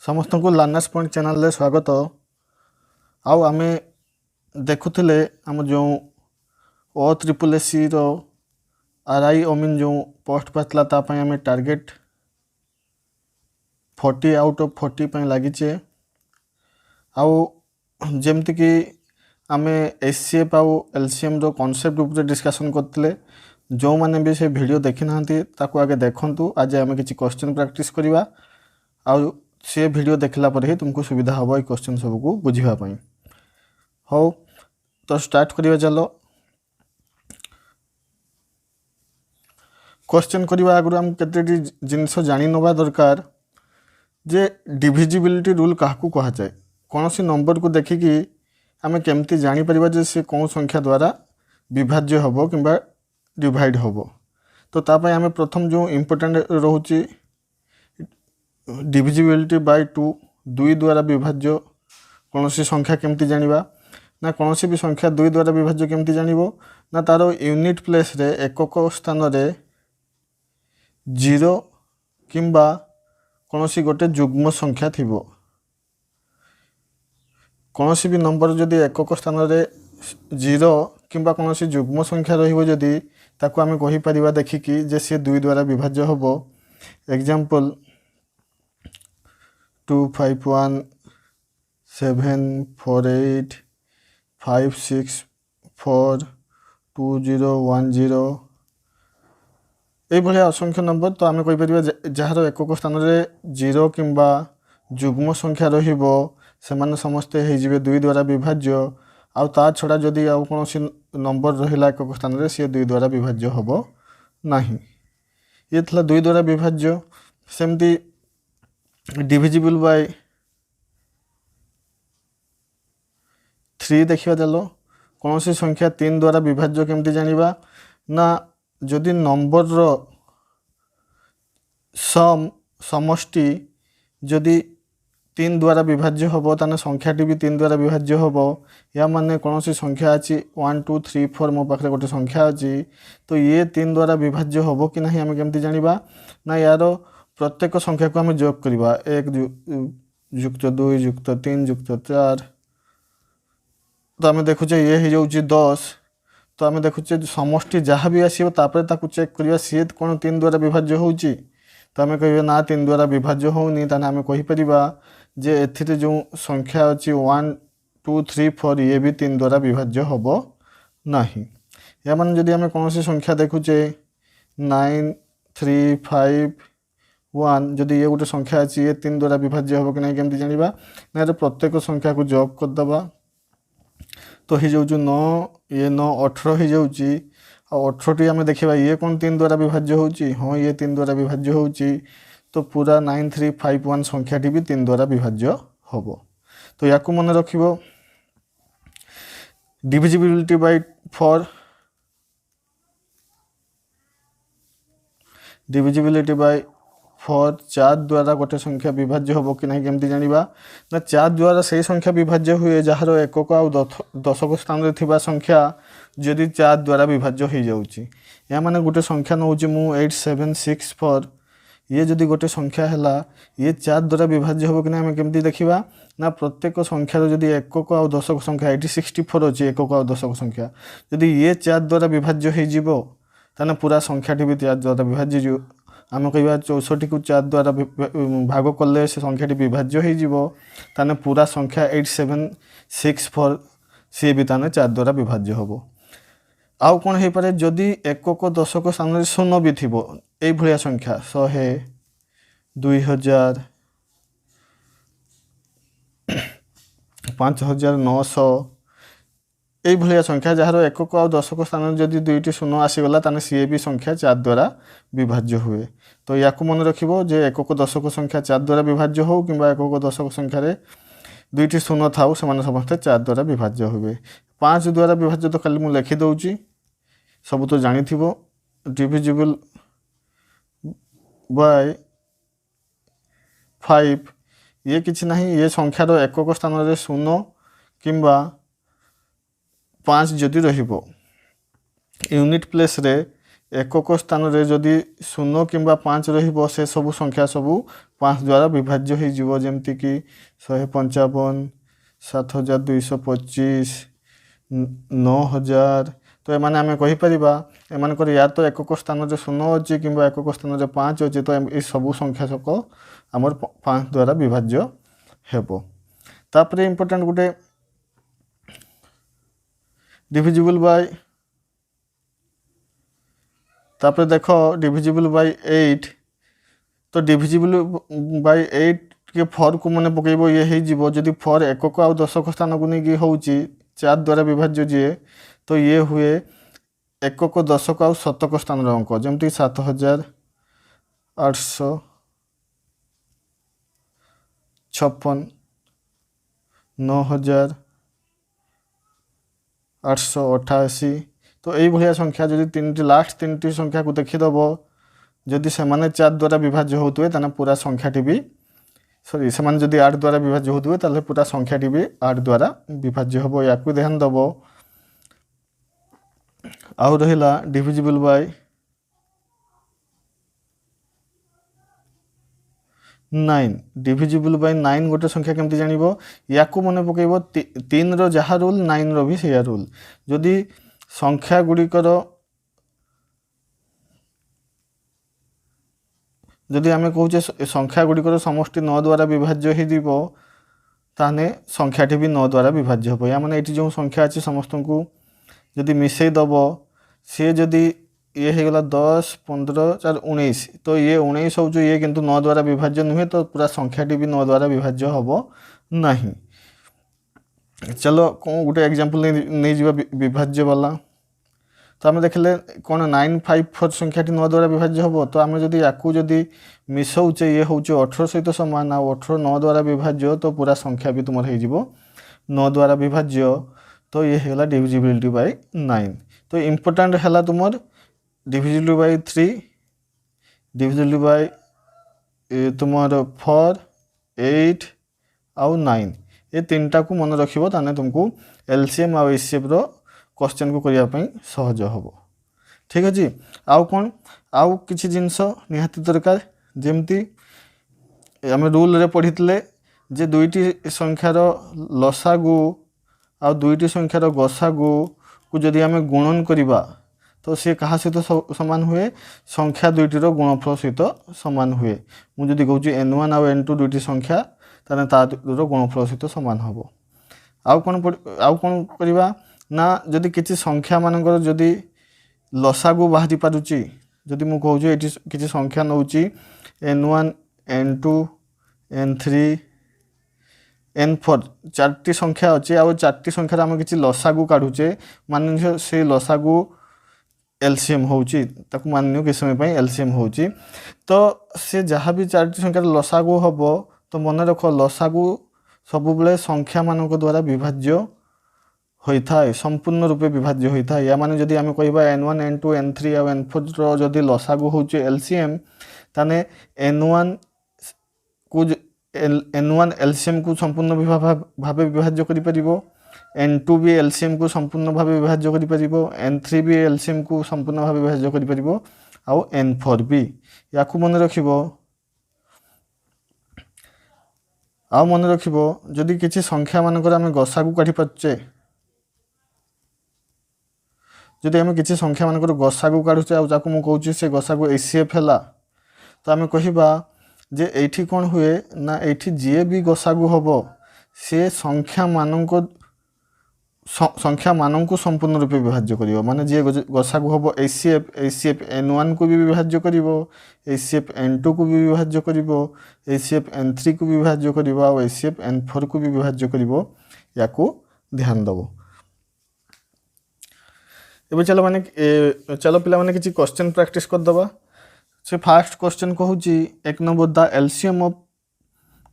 समस्त को learners point channel स्वागत। आउ आमे देखुले आम जो OSSC रो RI ओमिन जो पोस्ट पातला तापाई आमे टार्गेट 40 आउट ऑफ 40 पे लगिचे। आउ जेमती कि आमे SCF आउ LCM रो कॉन्सेप्ट ऊपर डिस्कशन करते। जो माने भी से वीडियो देखि नांती ताको आगे देखंतु। आज आमे किछि क्वेश्चन प्रैक्टिस करिवा आउ से वीडियो देखला पर ही तुमको सुविधा हम ये क्वेश्चन सब को बुझापी। हो तो स्टार्ट करिवा। चलो क्वेश्चन करने आगु आम केते जिनस जानी नवा दरकार जे डिविजिबिलिटी रूल क्या कह जाए। कौन सी नंबर को देखिकी आम केमती जानी परिबा जे से कौन संख्या द्वारा विभाज्य होबो किंबा डिवाइड होबो। तो तापाई आम प्रथम जो इम्पोर्टेंट रोचे डिविजिबिलिटी बाय 2 2 द्वारा विभाज्य कौन सी संख्या केमती जानिबा ना कौन सी भी संख्या 2 द्वारा विभाज्य केमती जानिबो ना तार यूनिट प्लेस रे एकक स्थान रे 0 किंबा कौन सी गोटे जुग्म संख्या थिबो। कौन सी भी नंबर जदि एकक स्थान रे 0 किंबा कौन सी जुग्म संख्या रहिबो जदि ताको आमे कहि परिबा देखिकी जे से 2 द्वारा विभाज्य होबो। एग्जांपल 2 5 1 7 4 8 5 6 4 2 0 1 0 ये असंख्य नंबर। तो आम कहीपर जार एकक स्थान रे 0 किंबा जुग्म संख्या रहिबो से माने समस्ते होइजिबे 2 द्वारा विभाज्य। आउ ता छड़ा जदि आउ कौन सी नंबर रहिला एकक स्थान रे से 2 द्वारा विभाज्य होबो नाही। ये थला 2 द्वारा विभाज्य। सेमती डिविजिबल बाय 3 देखिबा। चलो कौन सी संख्या 3 द्वारा विभाज्य केमती जानिबा ना जदि नंबर रो समष्टि जदि 3 द्वारा विभाज्य होबो ताने संख्याटी भी 3 द्वारा विभाज्य होबो। या माने कौन सी संख्या अछि 1 2 3 4 मो पाखरे गोटे संख्या अछि तो ये 3 द्वारा विभाज्य होबो कि नहीं आमे केमती जानिबा ना यारो प्रत्येक संख्या को आमे जोग करिबा 1 युक्त 2 युक्त 3 युक्त 4। तो आमे देखुचे ये हो जाउची 10। तो आमे देखुचे समष्टि जहाँ भी आसीबो तापर ताकू चेक करिबा सी कोन 3 द्वारा विभाज्य होउची। तो आमे कहिबा ना 3 द्वारा विभाज्य होउनी ताने आमे कहि परिबा जे एथिरे जो संख्या अछि 1 2 3 4 ये भी 3 द्वारा विभाज्य होबो नाही। या माने जदि आमे कोनोसी संख्या देखुचे 9 3 5 1 जदि ये गोटे संख्या अछि ये 3 द्वारा विभाज्य होबो कि नहीं केमती जानिबा ना रे प्रत्येक संख्या को जोग कर दबा। तो ही जाउछु 9 ये 9 18 ही जाउची। आ 18 टी आमे देखिबा ये कोन 3 द्वारा विभाज्य होउची। हां ये 3 द्वारा विभाज्य होउची। तो पूरा 9 3 5 1 संख्या टी भी 3 द्वारा विभाज्य होबो। तो याकू मन रखिबो डिविजिबिलिटी बाय 4 डिविजिबिलिटी बाय 4 4 द्वारा गोटे संख्या विभाज्य होबो कि नहीं केमती जानिबा ना 4 द्वारा से संख्या विभाज्य हुए जार एकक आ दशक स्थान रे थिबा संख्या जदि 4 द्वारा विभाज्य हो जाउची। या माने गोटे संख्या नउची मु 8764 ये जदि गोटे संख्या हैला ये 4 द्वारा विभाज्य होबो कि नहीं हम केमती देखिबा ना प्रत्येक संख्या जदि एकक आ दशक संख्या 8064 अछि एकक आ दशक संख्या जदि ये 4 द्वारा विभाज्य हो जिवो ताने पूरा संख्या टी भी 4 द्वारा विभाज्य जो आम कह 64 को 4 द्वारा भाग कले से संख्या टी विभाज्य हो जिवो ताने पूरा संख्या 8764 सी भी ताने 4 द्वारा विभाज्य होबो। आउ कौन हो पारे जदि एकक दशक स्थान रे 0 भी थिबो ए भलिया संख्या 100 2000 5900 এই ভলিয়া সংখ্যা যাହାର একক ଆଉ ଦଶକ ସ୍ଥାନରେ ଯଦି ଦୁଇଟି ଶୂନ ଆସିଗଲା ତାହେଲେ ସିଏ ବି ସଂଖ୍ୟା 4 ଦ୍ୱାରା ବିଭାଜ୍ୟ ହୁଏ। ତ ୟାକୁ ମନେ ରଖିବ ଯେ ଏକକ ଦଶକ ସଂଖ୍ୟା 4 ଦ୍ୱାରା ବିଭାଜ୍ୟ ହଉ କିମ୍ବା ଏକକ ଦଶକ ସଂଖ୍ୟାରେ ଦୁଇଟି ଶୂନ ଥାଉ ସେମାନେ ସମସ୍ତେ 4 ଦ୍ୱାରା ବିଭାଜ୍ୟ ହୁଏ। 5 ଦ୍ୱାରା ବିଭାଜ୍ୟ ତ ଖାଲି ମୁଁ ଲେଖି ଦଉଛି ସବୁ ତ ଜାଣିଥିବ। ଡିଭିଜିବଲ ବାय 5 ये किछि नहीं ये संख्यार एकक स्थान रे 0 किंबा 5 जदि रहिबो यूनिट प्लेस रे एकक स्थान रे जदि 0 किंबा 5 रहिबो से सब संख्या सब 5 द्वारा विभाज्य हो जीवो जेमति कि 155 7225 9000 तो एमाने आमे कहि परिबा एमान कर या तो एकक स्थान रे 0 अछि किंबा एकक स्थान रे 5 अछि तो ए सब संख्या सक हमर 5 द्वारा विभाज्य हेबो। तापरे इंपोर्टेंट गुटे डिविजिबल बाय तापर देखो डिविजिबल बाय 8 तो डिविजिबल बाय 8 के 4 को मन पकेबो ये हे जीवो जदि 4 एकक आ दशक स्थान को नेकी होउची 4 द्वारा विभाज्य जे तो ये हुए एकक दशक आ शतक स्थान अंक जेमति 7856 9888 तो यही भाया संख्या जदि तीन लास्ट 3टी संख्या को देखीदेव जदि से 4 द्वारा विभाज्य होते हैं पूरा संख्याटी भी सॉरी से जदि 8 द्वारा विभाज्य होते हैं पूरा संख्याटी भी 8 द्वारा विभाज्य हम या ध्यान देव। आउ रहिला डिविजिबल बाय 9 डिविजिबल बाय 9 गोटे संख्या केमती जानिबो या मन पकेबो 3 रो जहा रूल 9 रो भी सेया रूल जदि संख्या गुड़िकर जदि आमे कहूचे संख्या गुड़िकर समष्टि 9 द्वारा विभाज्य हो ताने संख्याटी भी 9 द्वारा विभाज्य हो या माने एटी जो संख्या अच्छी समस्त को जदि मिसई दब सी जदि ये हो गला 10 15 4 19 तो ये 19 हो ये किंतु 9 द्वारा विभाज्य नुहे तो पूरा संख्याटी भी 9 द्वारा विभाज्य हम नहीं। चलो कौन गोटे एग्जांपल नहीं जीवा विभाज्य वाला तो आम देखले कौन 954 संख्याटी 9 द्वारा विभाज्य हम तो आम जदि याकू जदि मिसौचे ये हूँ 18 सहित सामान आ 18 9 द्वारा विभाज्य तो पूरा संख्या भी तुम हो 9 द्वारा विभाज्य तो ये है डिविजिबिलिटी बाय 9 तो इम्पोर्टेंट है तुम डिविजिबिलिटी बाय 3 डिविजिबिलिटी बाय तुम 4 8 आउ 9 ये 3टा को मन रखिबो ताने तुमको एलसीएम आ एचसीएफ रो क्वेश्चन को करिया पई सहज हबो। ठीक अछि आउ कोन आउ किछि जिंस निहाती दरकार जेमती आमे रूल रे पढितले जे दुईटी संख्यार लसागु आ दुईटी संख्यार गसागु को जदि आमे गुणन करिबा तो से कहा सहित समान हुए संख्या दुईटीर गुणफल सहित समान हुए मु जदि कहूँ n1 और n2 दुईटी संख्या ताने तार गुणफल सहित समान हम। आउ कौन करवा ना जदि किसी संख्या मानकर जदि लसागु बाहरी पारुची जदि मु कहूँ ये किसी संख्या नौची n1 n2 n3 n4 4टी संख्या अच्छे आ 4टी संख्यार आम किसी लसागु काढ़ुचे मान से लसागु एलसीएम होची ताकू मान कि समय एलसीएम होची तो से जहाँ भी 4टी संख्यार लसागु हम तो मन रख लसागु सब बेले संख्या मान द्वारा विभाज्य होता है संपूर्ण रूपे विभाज्य होता है या माने जदि आम कहबा n1 n2 n3 और n4 रो जदि लसागु होची एलसीएम ताने n1 को n1 एलसीएम को संपूर्ण भावे विभाज्य करि परिबो n2 भी एलसीएम को संपूर्ण भावे विभाज्य करि परिबो n3 भी एलसीएम को संपूर्ण भावे विभाज्य करि परिबो आउ n4 भी याकू मन रखिबो आउ मन रखिबो जदि किछि संख्या मानकर आमे गसागु काढि पाछे जदि आमे किछि संख्या मानकर गसागु काढुचे आ जाकू मु कहूची से गसागु एचसीएफ हला तो आमे कहिबा जे एठी कोन हुए ना एठी जे भी गसागु हबो से संख्या मानंकु संपूर्ण रूपे विभाज्य करिवो माने जे गसागु हबो एचसीएफ n1 को भी विभाज्य करिवो एचसीएफ n2 को भी विभाज्य करिवो एचसीएफ n3 को भी विभाज्य करिवो और एचसीएफ n4 को भी विभाज्य करिवो याकू ध्यान दबो। एबे चलो पिला माने किछि क्वेश्चन प्रैक्टिस कर दबा से फर्स्ट क्वेश्चन कहूची 1 number the LCM of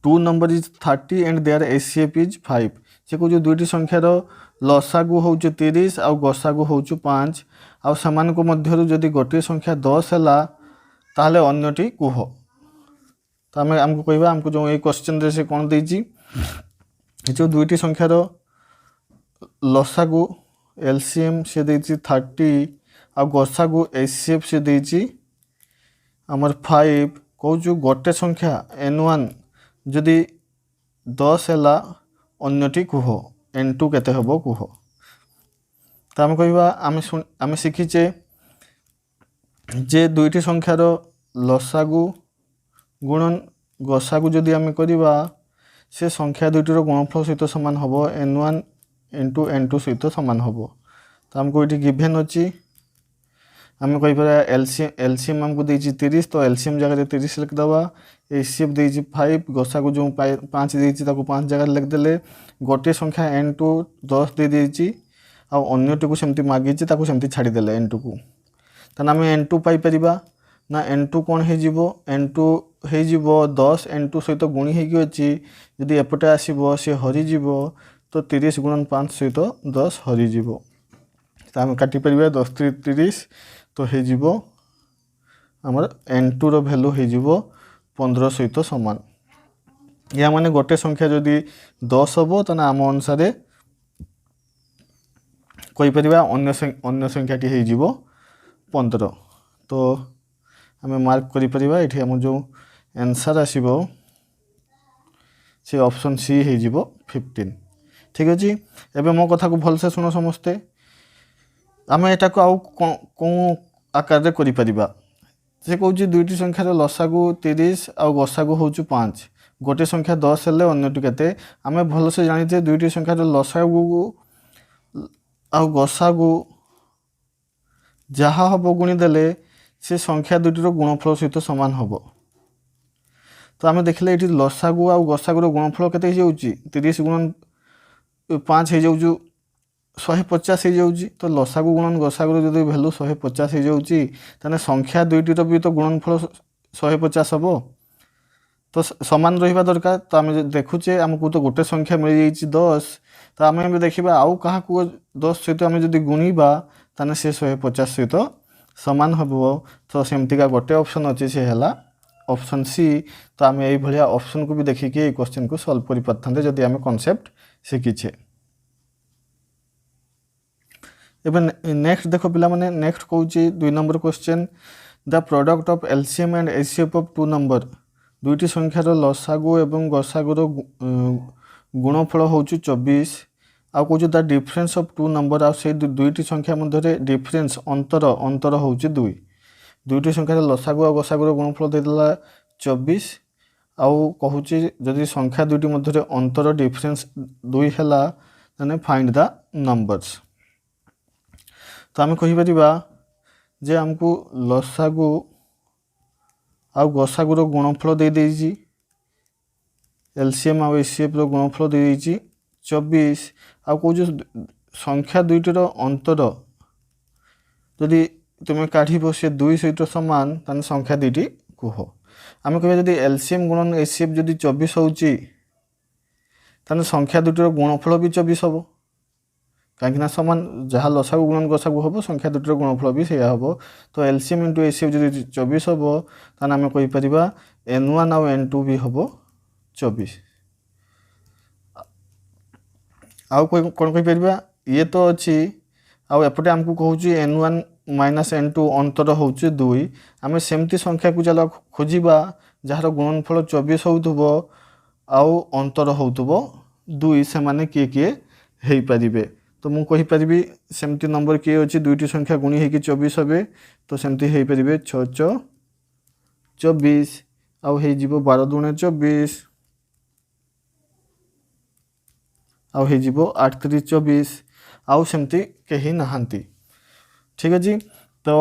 2 number is 30 and their HCF is 5 से को जो दुईटी संख्यार लसागु हूँ 30 आउ गसागु हूँ 5 आउ समान को मध्यरु जदि गोटे संख्या 10 है ताहले अन्यटी कुह तो आम आमको कहबा आमको जो ये क्वेश्चन रे से कौन देछि जो दुईटी संख्यार लसागु एलसीएम से देछि 30 आ गसागु HCF से देछि आमर 5 कहूँ गोटे संख्या N1 जदि 10 है अन्यटी कुह N2 केते हबो कुह। तो आम कहवा आम शिखीचे जे दुईटी संख्यार लसागु गुणन गसागु जदि आम करवा से संख्या दुईटर गुणफल सहित सामान हम N1 इंटू N2 सहित सामान हम। तो आमको ये गिभेन अच्छी आम कहीपर एलसीएम आमको देछि 30 तो एलसीएम जगह 30 लिखिदे। HCF देछि 5 गसागु जो 5 देछि ताको 5 जगह लिखिदेले गोटे संख्या N2 10 दे देछि आ अन्यटी को सेमती मागिछि ताको सेमती छाड़ीदेले N2 को। ताने आम N2 पाई परिबा ना N2 कौन हो N2 हो 10 N2 सहित गुणी होगी अच्छी जदि एपटे आसो सी हरीज तो 30 गुणन 5 सहित 10 हरीज। तो आम काटिपर 10 30 तो हो आमर N2 रो भैल्यू हो 15 सहित सामान। या माने गोटे संख्या जदि 10 हम तो आम अनुसार कहीपर अन्य संख्याटी हो 15। तो आम मार्क करें आम जो आंसर आसो से ऑप्शन सी हो 15। ठीक अच्छे एवं मो कथा को भलसे शुण समस्ते आम एटा को आउ कौन आकार रे करि परिबा। से कहूँ दुईटी संख्यार लसागु 30 आउ गसागु हूँ 5 गोटे संख्या 10 हेले अन्यटी केते आम भलसे जानी दुईटी संख्यार लसागु आउ गसागु जहाँ हम गुणी देले से संख्या दुईटर गुणफल सहित सामान हम। तो आम देखले ये लसागु आउ गसागुर गुणफल केते हो 30 गुणन 5 हो जाऊँ 150 हो जाऊँ। तो लसागु गुणन गसागुर जब भैल्यू 150 हो जाऊँ संख्या दुईटर भी तो गुणनफल 150 हम तो सामान रहा दरकार। तो आम देखुचे आमको तो गोटे संख्या मिल जाइए 10 तो आम देखा आउ क्या 10 सहित आम जब गुणवा ताने से 150 सहित सामान हम। तो सेमतिका गोटे ऑप्शन अच्छे से है ऑप्शन सी। तो आम यही भाया ऑप्शन को भी देखिए ये क्वेश्चन को सॉल्व कर पारते जदि आम कॉन्सेप्ट शिखीछे। एवं नेक्स्ट देखो पिला माने नेक्स्ट कहूँ 2 number question the product of LCM and HCF of 2 number दुईटी संख्यार लसागु एवं गसागुर गुणफल हूँ 24 आ कौच द डिफरेन्स ऑफ 2 नंबर आ से दुईटी संख्या मध्य डिफरेन्स अंतर हूँ 2 दुईटी संख्यार लसागु आ गसागुर गुणफल देदेला 24 आउ कहूँ जदि संख्या दुईटी मध्य अंतर डिफरेन्स 2 है फाइंड द नंबर्स। तो आम कहीपर जे आमको लसागु आ गसागुर गुणफल दे देछि एलसीएम आ एचसीएफ रो गुणफल दे देछि 24 आ कौच संख्या दुईटर अंतर जदि तुम्हें काढ़ से 2 सहित सामान ताने संख्या दुईटी कह। आम कह जदि एलसीएम गुणन एचसीएफ जदि 24 होउची ताने संख्या दुईटर गुणफल भी 24 हम कहीं सामान जहाँ लसागु गुणन गसागु हम संख्या दुईटर गुणफल भी सैया हम। तो एलसीएम इंटू एचसीएफ जदि 24 हम ताने आम कहीपर N1 आउ N2 भी हम 24। आउ कौन कहीपर ये तो अच्छी आउ एपटे आमको कहूँ N1 माइनस N2 अंतर हूँ 2 आम सेमती संख्या को चलो खोजा जार गुणनफल 24 हो आउ अंतर हो 2 से माने किए हो पारे। तो मुझे कहीपरि सेमती नंबर किए अच्छी दुईटी संख्या गुणी होगी 24 हे तो सेमती हो पारे 6 24 आउ हो 12 दूणे 24 आउ हो 8 3 24 आउ सेमती कहीं नहांती। ठीक अच्छे तो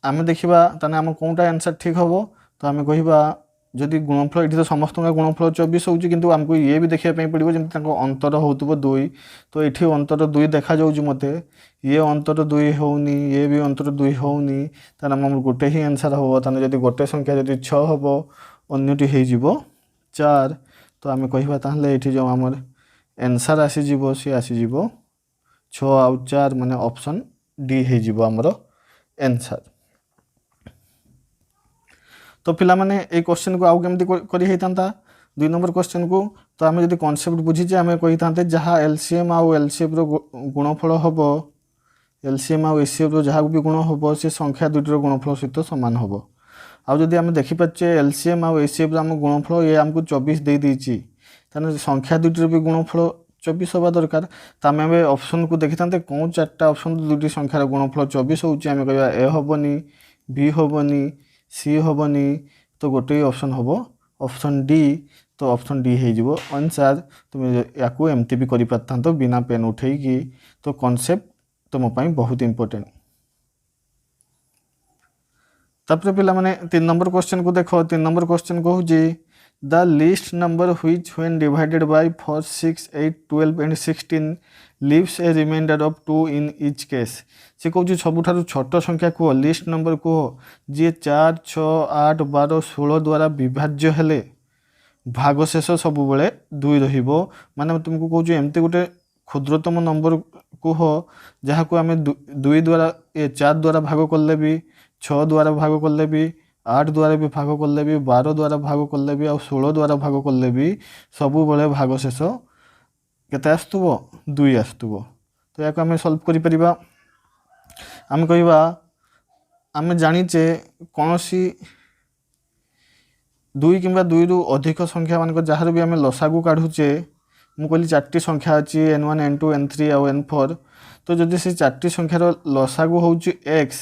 आम देखा ताने आम कौनटा आंसर ठीक हम। तो आम कहिबा जदि गुणफल ये तो समस्त गुणफल 24 होउची किंतु आमको ये भी देखा पड़ो जमी अंतर हो 2 तो ये अंतर 2 देखा जाऊँ मत ये अंतर 2 होनी ये भी अंतर 2 होनी ताने आम गोटे ही आंसर हम। ताने जदि गोटे संख्या जदि 6 हम अन्यटी हो 4 तो आम कहिबा ताहले ये जो आमर आंसर आसीज सी आसीज 6 आउ 4 माने ऑप्शन डी हो आमर आंसर। तो पिला माने ए क्वेश्चन को आउ केमती करी हेतांता 2 नंबर क्वेश्चन को। तो आम जदि कॉन्सेप्ट बुझीचे आम कही था जहाँ एलसीएम आउ एलसीएफ रो गुणफल हम एलसीएम आउ एचसीएफ जहाँ भी गुण हम से संख्या दुईटर गुणफल सहित सामान हम आउ जदि आम देखिपारे एलसीएम आउ एचसीएफ आम गुणफल ये आमको 24 दे देती ताने संख्या दुईटर भी गुणफल 24 हवा दरकार तो आम ऑप्शन को देखी था कौन चार्टा ऑप्शन दुईटी संख्यार गुणफल 24 होम कह ए हेनी बी हेनी सी हेनी तो गोटे ऑप्शन हम ऑप्शन डी तो ऑप्शन डी हो आंसर तुम या एमती भी कर तो बिना पेन उठेकी तो कॉन्सेप्ट तुम बहुत इंपोर्टेंट तापर पिला माने 3 नंबर क्वेश्चन को देखो 3 नंबर क्वेश्चन कहूँ the least number which when divided by 4 6 8 12 and 16 leaves a remainder of 2 in each case से कहूँ सबुठारु छोट संख्या कह लिस्ट नंबर कह जी 4 6 8 12 16 द्वारा विभाज्य हेले भागशेष सब बेले 2 रहिबो माने तुमको कहूँ एमती गोटे क्षुद्रतम नंबर कह जहाँ को आम 2 द्वारा 4 द्वारा भाग कले भी 6 द्वारा भाग कले भी 8 द्वारा भी भाग कले भी 12 द्वारा भाग कले भी 16 द्वारा भाग कले भी सब बेले भागशेष केते आसुबो 2 आसुबो तो या आम सॉल्व करि परिबा आम कहवा आम जानीचे कौन सी 2 किंबा 2 रु अधिक संख्या मान जार भी आम लसागु काढ़ुचे मु कहली 4टी संख्या अच्छी n1 n2 n3 आउ n4 तो जदि से 4टी संख्यार लसागु होउची x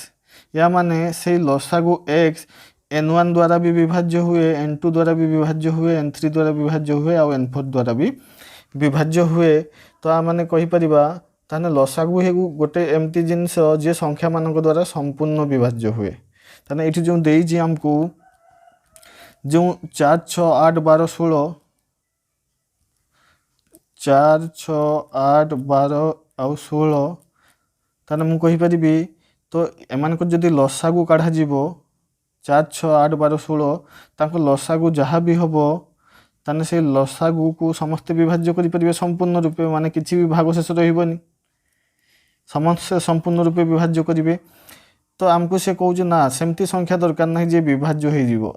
या माने से लसागु x n1 द्वारा भी विभाज्य हुए n2 द्वारा भी विभाज्य हुए n3 द्वारा विभाज्य हुए आउ n4 द्वारा भी विभाज्य हुए तो आ माने कहि परिबा ताने लसागु हे गोटे एमती जिनस जे संख्या मानक द्वारा संपूर्ण विभाज्य हुए ताने एठी जो देई हमको जो 4 6 8 12 16 4 6 8 12 आउ 16 ताने मु कहि परिबी तो एमान को जदि लसागु काढ़ा जीवो 4 6 8 12 16 ताको लसागु जहाँ भी हम ताने से लसागु को समस्ते विभाज्य करें संपूर्ण रूपे माने किसी भी भागशेष रही समस्ते संपूर्ण रूपे विभाज्य करेंगे तो आमको से कहूँ ना सेमती संख्या दरकार ना जे विभाज्य हो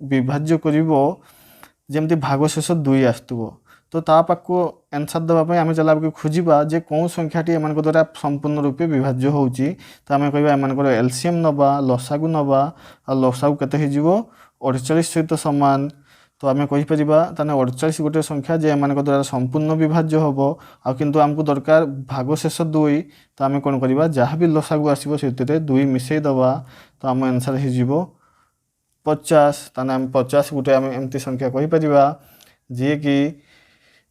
विभाज्य करमती भागशेष 2 आसुव तो ता पाखु आंसर देवाई आम चला खोजा जे कौन संख्याटी एम द्वारा संपूर्ण रूपे विभाज्य होची तो आम कह एम एलसीएम नवा लसागु नवा आ लसागु केते हो 48 सहित सामान तो आम कहीपर 48 गोटे संख्या जे एम द्वारा संपूर्ण विभाज्य हम आ किंतु आमको दरकार भागशेष 2 तो आम कौन करवा जहाँ भी लसागु आसो से 2 मिसई दवा तो आम आंसर हो 50 ताने आम 50 गोटे आम एमती संख्या कहीपर जी कि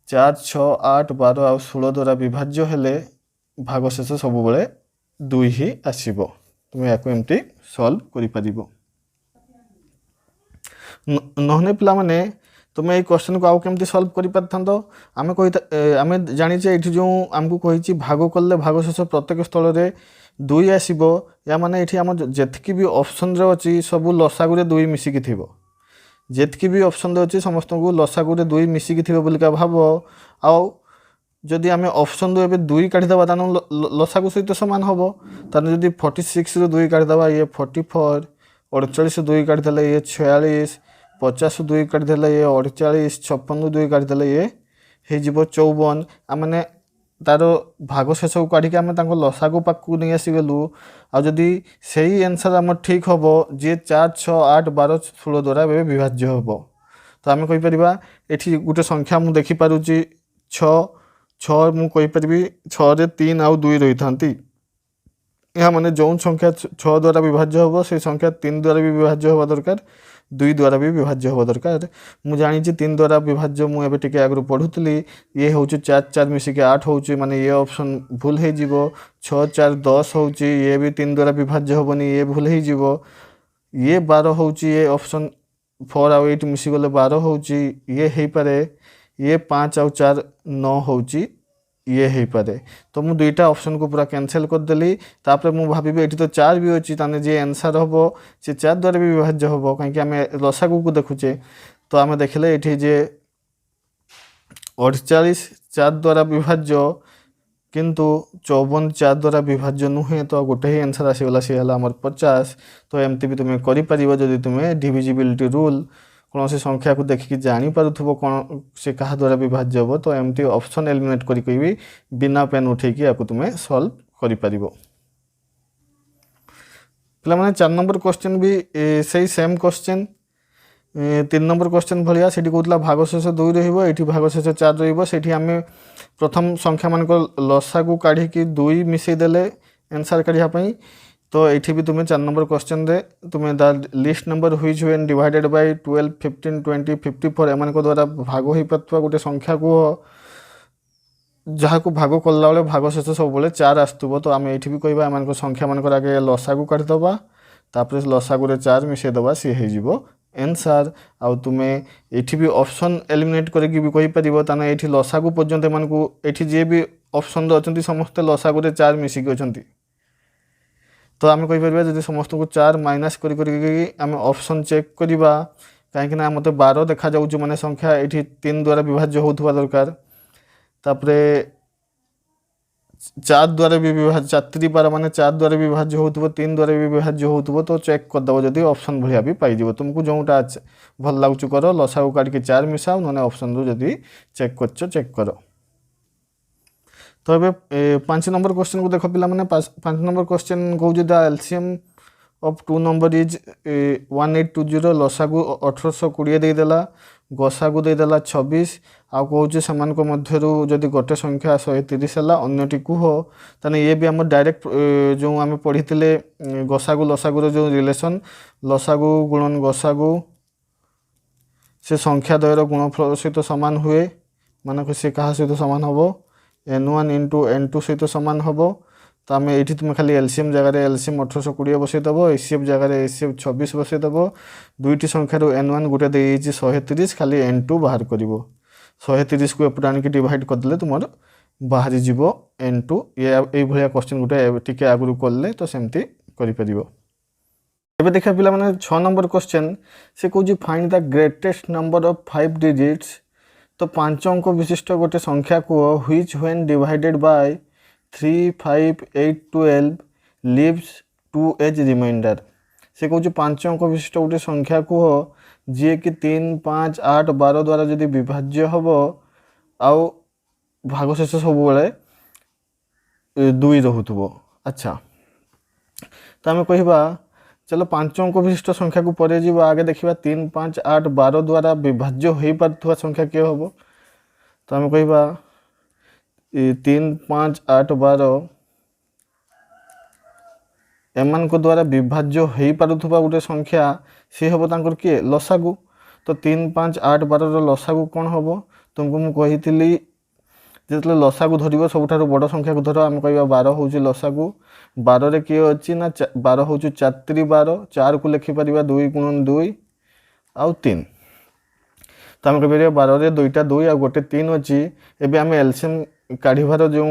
4 6 8 12 आउ 16 द्वारा विभाज्य हेले भागशेष सब बेले 2 ही आसीबो तुम या एमती सॉल्व करि परिबो नहने पिला माने तुम ये क्वेश्चन को आउ केमती सॉल्व करि पारथांतो आमे कहि आमे जानिचे एठी जो आमको कहिची भाग कले भागशेष प्रत्येक स्थल रे 2 आसीबो या माने एठी हम जेतकी भी ऑप्शन रे अछि सब लसागु रे 2 मिसिकी थिबो जेतकी भी ऑप्शन अच्छे समस्त को लसागु 2 मिसिकी थी बोलिका भाव आउ जदि आम ऑप्शन 2 2 काढ़ीदे तान लसागु सहित सामान हम ताने जदि 46 रू 2 काढ़ीदे ये 44 48 2 काढ़ीदे ये 46 50 2 काढ़ीदे ये 48 56 2 काढ़ीदे ये हो 54 आमने तार भागशेष को काढ़ी आम लसागु पाक नहीं आसीगलु आदि से ही आंसर आम ठीक हम जी 4 6 8 12 16 द्वारा विभाज्य हम तो आम कहीपर ये गोटे संख्या मुझे देखिपुची 6 मुझे 6 रे 3 आउ 2 रही था या माने जो संख्या 6 द्वारा विभाज्य हम से संख्या 3 द्वारा भी विभाज्य हवा दरकार 2 द्वारा भी विभाज्य हवा दरकार मुझे जानी 3 द्वारा विभाज्य मुझे टे आगु पढ़ुली ये हूँ 4 4 मिसिक 8 हो माने ये ऑप्शन भूल हो 6 4 10 हो ये भी 3 द्वारा विभाज्य हेनी ये भूल हो ये 12 हो ये ऑप्शन 4 आउ 8 मिसिगले 12 हो ये हो पारे ये 5 आउ 4 9 हो ये हो पारे तो मुझे 2टा ऑप्शन को पूरा कैंसल करदेली तापर मुझे भावी ये तो 4 भी अच्छी ताने जे आंसर हम से 4 द्वारा भी विभाज्य हम कहीं आम लसागु को देखुचे तो आम देखले ये जे 48 4 द्वारा विभाज्य किंतु 54 4 द्वारा विभाज्य नुहे तो गोटे ही आंसर आसीगला सी आमर 50 तो एमती भी तुम्हें करें जदि तुम्हें डिविजिबिलिटी रूल कौन से संख्या को देखिकी जानीपु कौन से क्या द्वारा विभाज्य हम तो एमती ऑप्शन एलिमिनेट करी बिना पेन उठेकी या तुम्हें सॉल्व करि परिबो। पे 4 नंबर क्वेश्चन भी सही सेम क्वेश्चन 3 नंबर क्वेश्चन भाया से कहला भागशेष 2 रही भागशेष 4 रही आम प्रथम संख्या मान लसा को काढ़ी 2 मिसईदेले आंसर काढ़ापी। तो ये भी तुम्हें 4 नंबर क्वेश्चन रे तुम्हें the least number which when divided by 12 15 20 54 एम द्वारा भाग हो पार गोटे संख्या को जहाँ को भाग कला बेले भागशेष सब 4 आसुव। तो आम ये भी कह एम संख्या मान आगे लसा को काढ़ीदबा तापर लसा को 4 मिसईदबा सी हो आंसर। आउ तुम्हें ये भी ऑप्शन एलिमिनेट करके भी कहीपर ताना ये लसा को पर्यंत एम ये जी भी ऑप्शन अच्छा समस्ते लसा को 4 मिसिकी अच्छा। तो आम कहीपर जब समस्त को 4 माइनस आम ऑप्शन चेक करवा कहीं मत 12 देखा जाऊँ माने संख्या ये 3 द्वारा विभाज्य होता दरकार तापर 4 द्वारा भी विभाज्य 4 12 माने 4 द्वारा विभाज्य हो 3 द्वारा भी विभाज्य हो तो चेक करदेव जदि ऑप्शन भाया भी पाइब तुमको जोटा भल लगुच कर लसा को काटिक 4 मिसाओ ना ऑप्शन रू जदि चेक कर चेक कर। तो ये 5 नंबर क्वेश्चन को देख पे 5 नंबर क्वेश्चन कौन the LCM of 2 number is 1820 लसा को 1820 देदेला गसा को देदेला 26 आउ कौच से मध्य जदि गोटे संख्या 130 है अन्यटी कुह ताने ये भी आम डायरेक्ट जो आम पढ़ी गसागु लसागुर जो रिलेशन लसागु गुणन गसागु से संख्या द्वयर गुणफल सहित सामान हुए मानक सी क्या सहित सामान हम n1 इंटू n2 सहित सामान हम। तो आम ये तुम खाली एलसीएम जगह एलसीएम 1820 बसईदेव एसीएफ जगह एसीएफ 26 बसईदेव दुईटी संख्यार n1 गोटे दे 130 खाली n2 बाहर कर 130 को एपटे आनिक डिवाइड करदे तुम बाहरी जीव n2 ये भाया क्वेश्चन गोटे टिके आगु कले तो सेमती करें। देखा पिला माने 6 नंबर क्वेश्चन से कौन find the greatest number of 5 digits. तो 5 अंक विशिष्ट गोटे संख्या को which when divided by 3 5 8 12 leaves 2 as remainder. से कौन 5 अंक विशिष्ट गोटे संख्या को जी कि 3 5 8 12 द्वारा जदि विभाज्य हम आउ भागशेष सब 2 रोथुव। अच्छा तो आम कहवा चलो 5 अंक विशिष्ट संख्या को पर आगे देखा 3 5 8 12 द्वारा विभाज्य हो पार संख्या किए हम। तो आम कहवा 3 5 8 12 एमान को द्वारा विभाज्य हो पारुथबा गोटे संख्या सी हम तांकर किए लसागु। तो 3 5 8 12 लसागु कौन हम तुमको मुझे कही जो लसागु धर सब बड़ संख्या को धर आम कह 12 हूँ लसागु 12 किए अच्छी ना 12 हूँ 4 3 12 4 को लिखिपर 2 गुणन 2 आउ 3। तो आम कह 12 2टा 2 आ गोटे 3 अच्छी एवं आम एलसीएम काढ़ार जो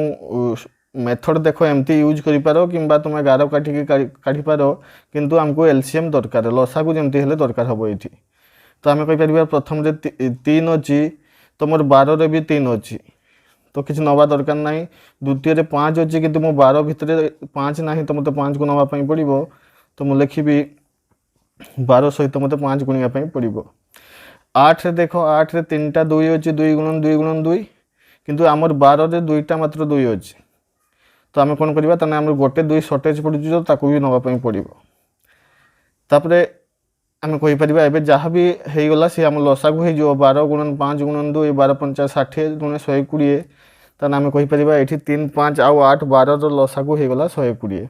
मेथड देख एमती यूज कर कि तुम गार काटिक काढ़ीपार किंतु आमको एलसीएम दरकार लसागु जमती हेल्ले दरकार हम ये। तो आम कहीपर प्रथम 3 अच्छी तो मोर 12 भी 3 अच्छी तो किसी नवा दरकार ना। द्वितीय 5 अच्छी कि मो 12 भितर 5 ना तो मत 5 को नापी पड़ो तो मुझे लिखी 12 सहित मत 5 गुणियापी पड़ो। 8 देख 8 3टा 2 अच्छी 2 गुणन 2 गुणन 2 किंतु आमर 12 2टा मात्र 2 अच्छी तो आम कौन करवा ताने आम गोटे 2 सर्टेज पड़ी तो ताकू भी नापी पड़ो। तापर आम कहीपर एवं जहाँ भी होगला सी आम लसागु हो 12 गुणन 5 गुणन 2 12 5 60 गुणे 120 ताने आम कहीपर ये 3 5 आउ 8 12 लसागु होगला 120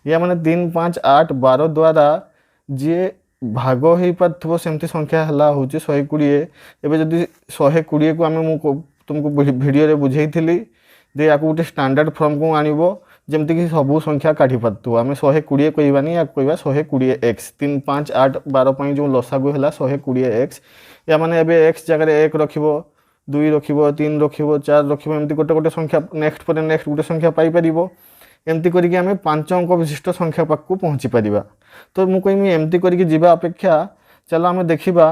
या माने 3 5 8 12 द्वारा जी भाग हो पार सेमती संख्या हूँ 120 एवं जदि 120 को आम तुमको वीडियो बुझेली दे या गोटे स्टैंडर्ड फॉर्म को आनब जमती कि सबू संख्या काढ़ी पार्थ आम 120 कहबानी या कह 120x 3 5 8 12 जो लसागु है 120x या माने एबे x जगह 1 रख 2 रख 3 रख 4 रख एमती गोटे गोटे संख्या नेक्स्ट पर नेक्स्ट गोटे संख्या पाइपर एमती करके आम 5 अंक विशिष्ट संख्या पाखक पहुँची पार। तो मुझे कहमी एमती करके जीवा अपेक्षा चलो आम देखा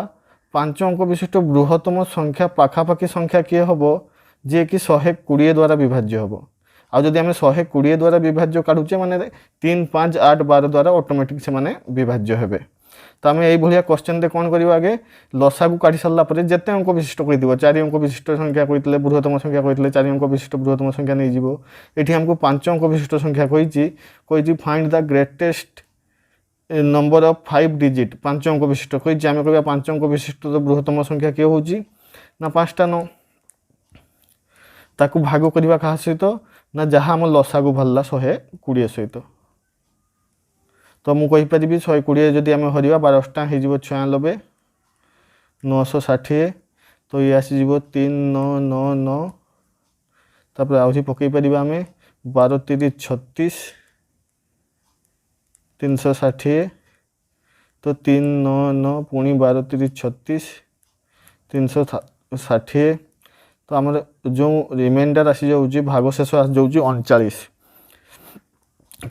5 अंक विशिष्ट बृहत्तम संख्या पाखापाखि संख्या किए हम जी कि 120 द्वारा विभाज्य हम आउ जदि आम 120 द्वारा विभाज्य काढ़ुचे माने 3 5 8 12 द्वारा ऑटोमेटिक से माने विभाज्य हेबे। तो आम ये क्वेश्चन दे कौन करवा आगे लसागु काढ़ी सारा पर जिते अंक विशिष्ट कही 4 अंक विशिष्ट संख्या कहते बृहत्तम संख्या कहते 4 अंक विशिष्ट बृहत्तम संख्या नहीं जीवो। ये आमको 5 अंक विशिष्ट संख्या कही find the greatest number of 5 digit 5 अंक विशिष्ट कही आम कह 5 अंक विशिष्ट बृहत्तम संख्या किए हूँ ना 5टा 9 ताकू भाग करवा क्या सहित ना जहाँ आम लसागु भरला 120 सहित तो मुझे कहीपरि 120 जदि आम हरवा 12टा हो 96 960 तो ये आसीज 3999 तापर आहरी पकई पार आम 12 3 36 360 तो 399 पुणी 12 3 36 360 तो आम जो रिमाइंडर आसी जाऊँगी भाग शेष आसी जाऊँगी 39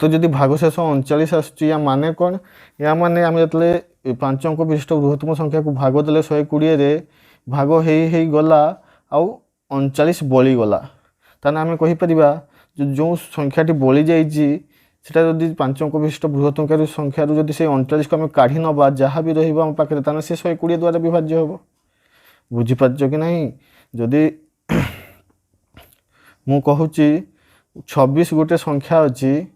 तो जदि भाग शेष 39 आसूँ या माने कौन या माने आम जो 5 अंक विशिष्ट बृहत्तम संख्या को भाग देले 120 रे भाग हो गला आउ 39 बलिगला ताने आम कहीपर जो संख्याटी बली जाइए सेटा जदि 5 अंक विशिष्ट बृहत्तम संख्या जदि से 39 को आम काढ़ी नवा जहाँ भी रही पाखे ताने से 120 द्वारा विभाज्य हम बुझीपार कि नहीं जदि मु कहूँ 26 गोटे संख्या अच्छी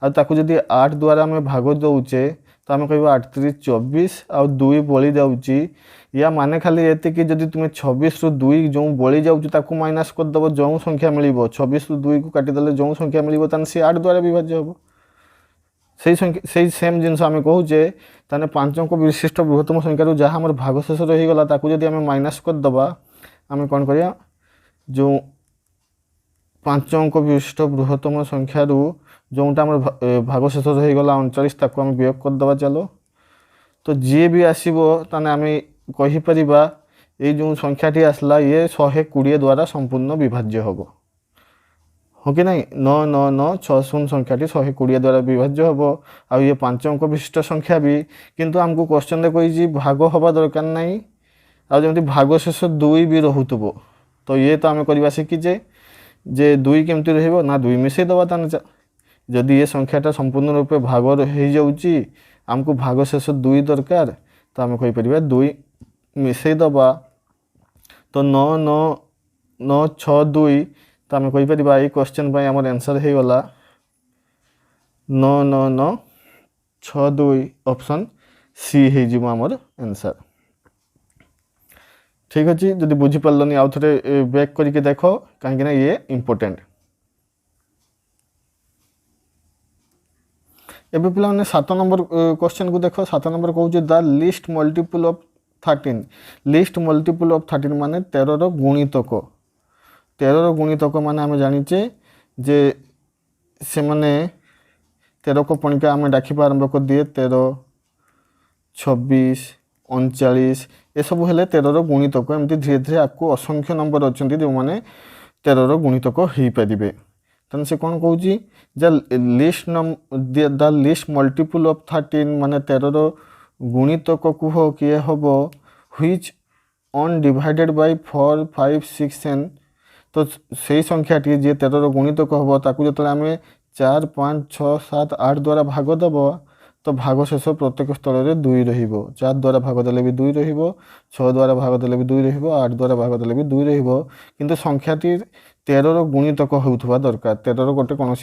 आकु जदि 8 द्वारा आम भाग दौचे तो आम कह 8 3 24 आउ 2 बली जाऊँगी या माने खाली ये कि जदि तुम 26 रु 2 जो बली जाऊँ माइनस करदेव जो संख्या मिल 26 रु 2 को काटिदेले जो संख्या मिल सी 8 द्वारा विभाज्य हम से सेम जिनस आम कहे ताने 5 अंक विशिष्ट बृहत्तम संख्या जहाँ आम भाग शेष रहीगला जदि आम माइनस करदे आम कौन करिया जो 5 अंक विशिष्ट बृहत्तम संख्या जोटा आम भाग शेष रहीगला 39 ताको आम वियोग करदे चलो तो जी भी आसो ताने आम कहीपर ये जो संख्याटी आसला ये 120 द्वारा संपूर्ण विभाज्य हम हो कि नहीं 9996 संख्याटी 120 द्वारा विभाज्य हम आ ये 5 अंक विशिष्ट संख्या भी किंतु आमको क्वेश्चन कही भाग हवा दरकार नहीं आमती भाग शेष 2 भी रोथब तो ये तो आम करवा शिखीचे जे 2 केमती रहा 2 मिसेदबा ताने जदि ये संख्याटा संपूर्ण रूपे भाग हो जाऊँगी आमको भाग शेष 2 दरकार तो आम कहीपर 2 मिसेदबा तो 9962 तो आम कहीपर ये क्वेश्चन पर आम आंसर हो गला 9962 ऑप्शन सी हो आमर आंसर ठीक अच्छे जदि बुझीपारे आउ थे बैक करके देख कहीं ये इम्पोर्टेंट एबे पिला 7 नंबर क्वेश्चन को देख 7 नंबर कहूँ the list multiple of 13 list multiple of 13 माने 13 रो गुणितक 13 रो गुणितक माने आम जानीचे जे से माने 13 को पणिका आम डाकिबा आरंभ कर दिए 13 26 39 ये सब हेले 13 रो गुणितक एमती धीरे धीरे आपको असंख्य नंबर अच्छा जो मैंने 13 रो गुणितक हो पारे तेना से कौन कहूँ द लिस्ट मल्टीपल ऑफ 13 माने 13 रो गुणितक कह किए हम व्हिच अनडिवाइडेड बाय 4 5 6 10 तो से संख्याटी जी 13 रो गुणितक हम ताकू जो आम 4 5 6 7 8 द्वारा भाग दब तो भाग शेष प्रत्येक स्थल में 2 4 द्वारा भाग देले भी 2 6 द्वारा भाग देले भी 2 8 द्वारा भाग देले भी 2 किंतु संख्याटी 13 रो गुणितक होउथबा दरकार 13 रो गोटे कौन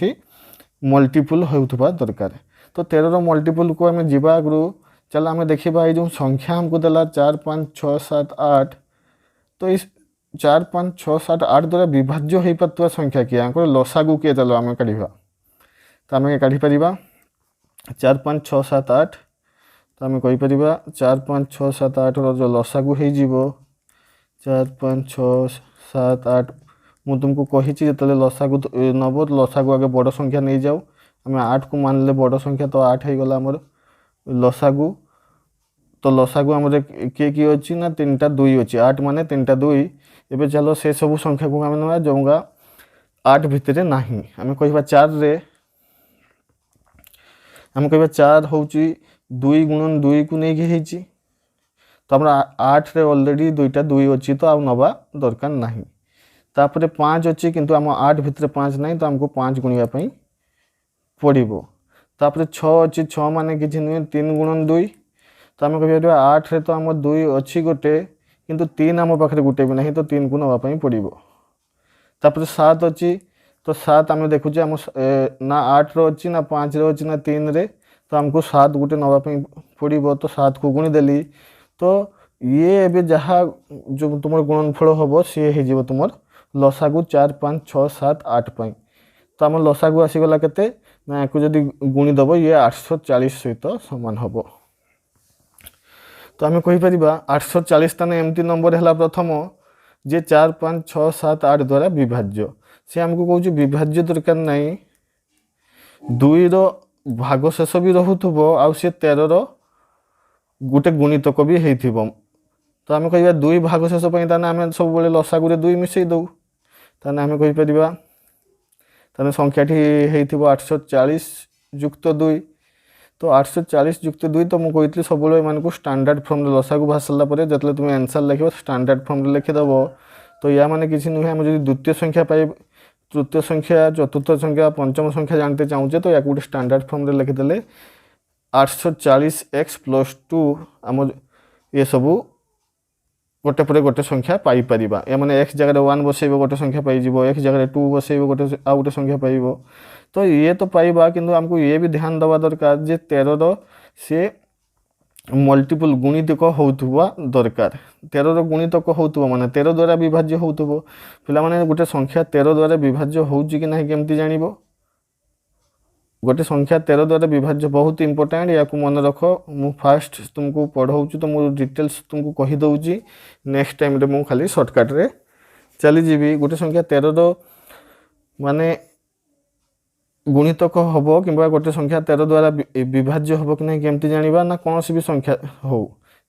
मल्टीपल होउथबा दरकार तो 13 रो मल्टीपल को आम जीवा आगु चल आम देखा ये जो संख्या हमको देला 4 5 6 7 8 तो इस 4 5 6 7 8 द्वारा विभाज्य हो पार संख्या किए लसागु किए चलो आम काढ़ा तो आम काढ़ी पार 4 5 6 7 8 तो आम कहीपर 4 5 6 7 8 जो लसागु हो 4 5 6 7 8 मु तुमको कही जो लसागु नब लसागु आगे बड़ संख्या नहीं जाऊ आम 8 को मानले बड़ संख्या तो 8 हो गला आमर लसागु तो लसागु आम किए किए अच्छी ना 3टा 2 अच्छी 8 माने 3टा 2 एवं चलो से सब संख्या को आम ना जोगा 8 भितर ना आम कह 4 रे आम कह 4 हूँ 2 गुणन 2 को लेकिन तो आम 8 रे ऑलरेडी 2टा 2 अच्छी तो आउ नवा दरकार ना तापर 5 अच्छी किंतु आम 8 भितर 5 नहीं तो आमको 5 गुणवाई पड़ो तापर 6 अच्छी 6 माने किसी नुहे 3 गुणन 2 तो आम कह 8 रे तो आम 2 अच्छी गोटे किंतु 3 आम पाखे गोटे भी नहीं तो 3 को नापी पड़ो तापर 7 अच्छी तो 7 आम देखुचे आम ना 8 रो अच्छी ना 5 रो अच्छी ना 3 रे तो आमको 7 गोटे नापी पड़ो तो 7 को गुणीदेली तो ये एवं जहाँ जो तुम गुणनफल हम सी हो तुम लसागु 4 5 6 7 8 तो आम लसागु आसीगला केते ना या जदि गुणीदेव ये 840 सहित सामान हम तो आम कहीपर 840 ताने एमती नंबर है प्रथम जे 4 5 6 7 8 द्वारा विभाज्य सी आमको कौच विभाज्य दरकार नहीं 2 रो भाग शेष भी रोथुब आउ सी 13 गोटे गुणितक भी होइथिबो तो आम कह 2 भाग शेष आम सब लसागुरे 2 मिसई दौ ताने आम कहीपर ताने संख्याटी होइथिबो 840 युक्त 2 तो 840 युक्त 2 तो मुझे कहती सब एम स्टैंडर्ड फॉर्म लसागु भाग सारापर जो तुम आंसर लिख स्टैंडर्ड फॉर्म लिखिदेव तो या माने किसी नुहे आम जो द्वितीय संख्या पाई तृतीय संख्या चतुर्थ संख्या पंचम संख्या जानते चाहूचे तो या गोटे स्टैंडर्ड फॉर्म लिखिदेले 840x + 2 आम ये सबू गोटे पर गोटे संख्या पाई परिबा या माने x जगह 1 बसैब गोटे संख्या पाइब x जगह 2 बसैब गोटे आ गोटे संख्या पाइब तो ये तो पाइबा किंतु आमको ये भी ध्यान देवा दरकार जे 13 से मल्टीपल गुणितक होउथुवा दरकार 13 गुणितक होउथुवा माने 13 द्वारा विभाज्य होउथुबो पिला माने गोटे संख्या 13 द्वारा विभाज्य होउची कि नाही केमती जानिबो गोटे संख्या 13 द्वारा विभाज्य बहुत इंपोर्टेंट या मन रख मु फास्ट तुमको पढ़ाऊँ तो मुझे डिटेल्स तुमको कही दउची नेक्स्ट टाइम रे मु खाली शॉर्टकट रे चली जीवी गोटे संख्या 13 माने गुणितक हम कि गोटे संख्या 13 द्वारा विभाज्य हम कि नहीं केमती जानिबा ना कौन भी संख्या हो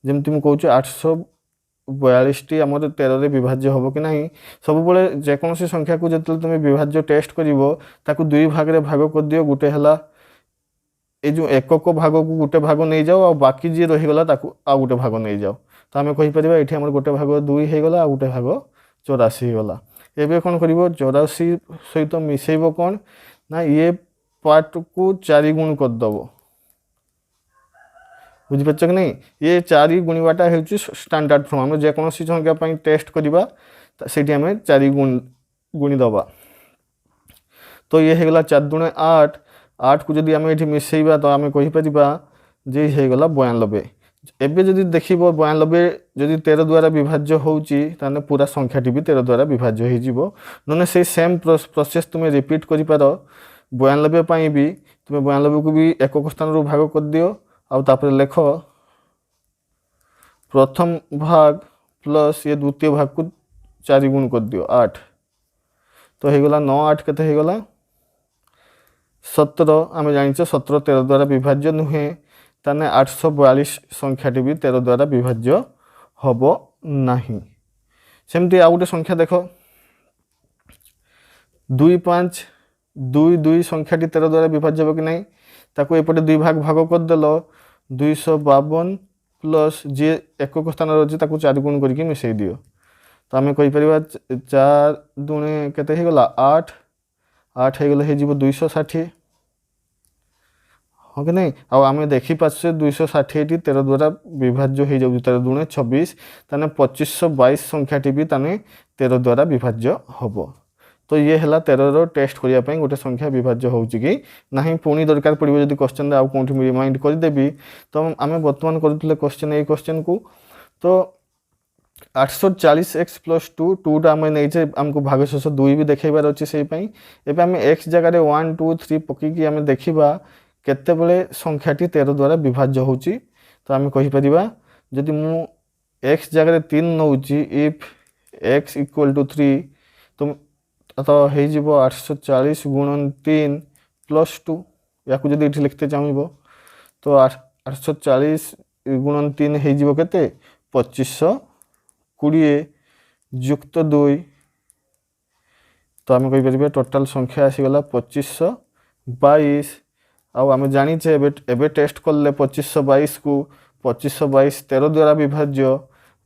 जमती मु कहूँ 842 टी आम 13 रे विभाज्य हम कि नहीं सब बड़े जेकोसी संख्या को जो तुम विभाज्य टेस्ट कर 2 भाग रे भाग कर दियो गोटे है ये जो एकक भाग को गोटे भाग नहीं जाओ आ बाकी जी रहीगला आ गोटे भाग नहीं जाओ तो आम कहीपर ये आम गोटे भाग 2 होगा आ गोटे भाग 84 होगा एवं कौन कर 84 सहित मिसेब कौन ना ये पार्ट को 4 गुण करदेव बुझीपार कि नहीं ये 4 गुणवाटा हो स्टैंडर्ड फॉर्म आम जेकोसी संख्या टेस्ट करवा से 4 गुणीदबा तो ये होगा 4 दूणे 8 8 को जदि आम ये मिसेबा तो आम कहीपर जे होगा 92 एवं जदि देख 92 जदि 13 द्वारा विभाज्य होची ताने पूरा संख्याटी भी 13 द्वारा विभाज्य हो ना से सेम प्रोसेस तुम रिपीट कर 92 भी तुम 92 को भी एकक स्थान भाग कर दियो आउे लेख प्रथम भाग प्लस ये द्वितीय भाग को 4 गुण कर दियो 8 तो होगा 9 8 केते होगा 17 आम जाने 17 13 द्वारा विभाज्य नुहे ताने 842 संख्याटी भी 13 द्वारा विभाज्य हम नहीं सेमती आ गोटे संख्या देख 2 5 2 2 संख्याटी 13 द्वारा विभाज्य हम कि नहीं ताको एपटे 2 भाग भाग करदेल 252 प्लस जी एकक स्थान रही 4 गुण करके मिसई दियो तो आम कहीपर 4 दूणे केते होगा 8 8 हो 260 हाँ कि नहीं आम देखिपारे 260 13 द्वारा विभाज्य हो जाए 13 दूणे 26 ताने 2522 संख्याटी भी ताने 13 द्वारा विभाज्य हम तो ये है 13 टेस्ट करने गोटे संख्या विभाज्य होची कि नहीं पुणी दरकार पड़ो जब क्वेश्चन आउ कौन रिमाइंड करदेवी तो आम बर्तमान करूँ क्वेश्चन ये क्वेश्चन को तो 840x + 2 2 आम नहीं आमको भाग शेष 2 भी देखेबार अच्छे से आम x जगह 1 2 3 पकईकि आम देखा केतेबेले संख्याटी 13 द्वारा विभाज्य होची तो आम कहीपर जदि मु x जगह 3 नौची इफ x = 3 तो हो 840 गुणन 3 + 2 या जदि ये लिखते चाहब तो 840 गुणन 3 हो केते 2520 युक्त 2 तो आम कहीपर टोटाल संख्या आसीगला 2522 आम जाचे एबे टेस्ट कले 2522 को 2522 13 द्वारा विभाज्य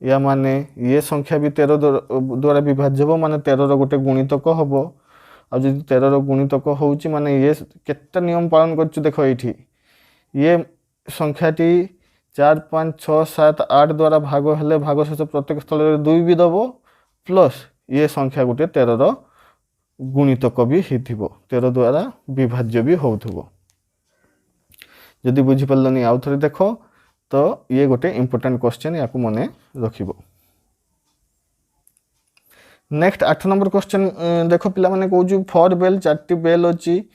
या माने ये संख्या भी 13 द्वारा विभाज्य हो माने 13 गोटे गुणितक हम आ जो 13 गुणितक होची माने ये केते नियम पालन कर देख ये संख्याटी 4 5 6 7 8 द्वारा भाग हेले भाग शेष प्रत्येक स्थल 2 भी दब प्लस ये संख्या गोटे 13 गुणितक भी हो 13 द्वारा विभाज्य भी हो जदि बुझीपारलनि आउ थरे देख तो ये गोटे इंपोर्टेंट क्वेश्चन या मन रखिबो। नेक्स्ट 8 नंबर क्वेश्चन देख पिला माने कहूँ फॉर बेल 4टी बेल अच्छी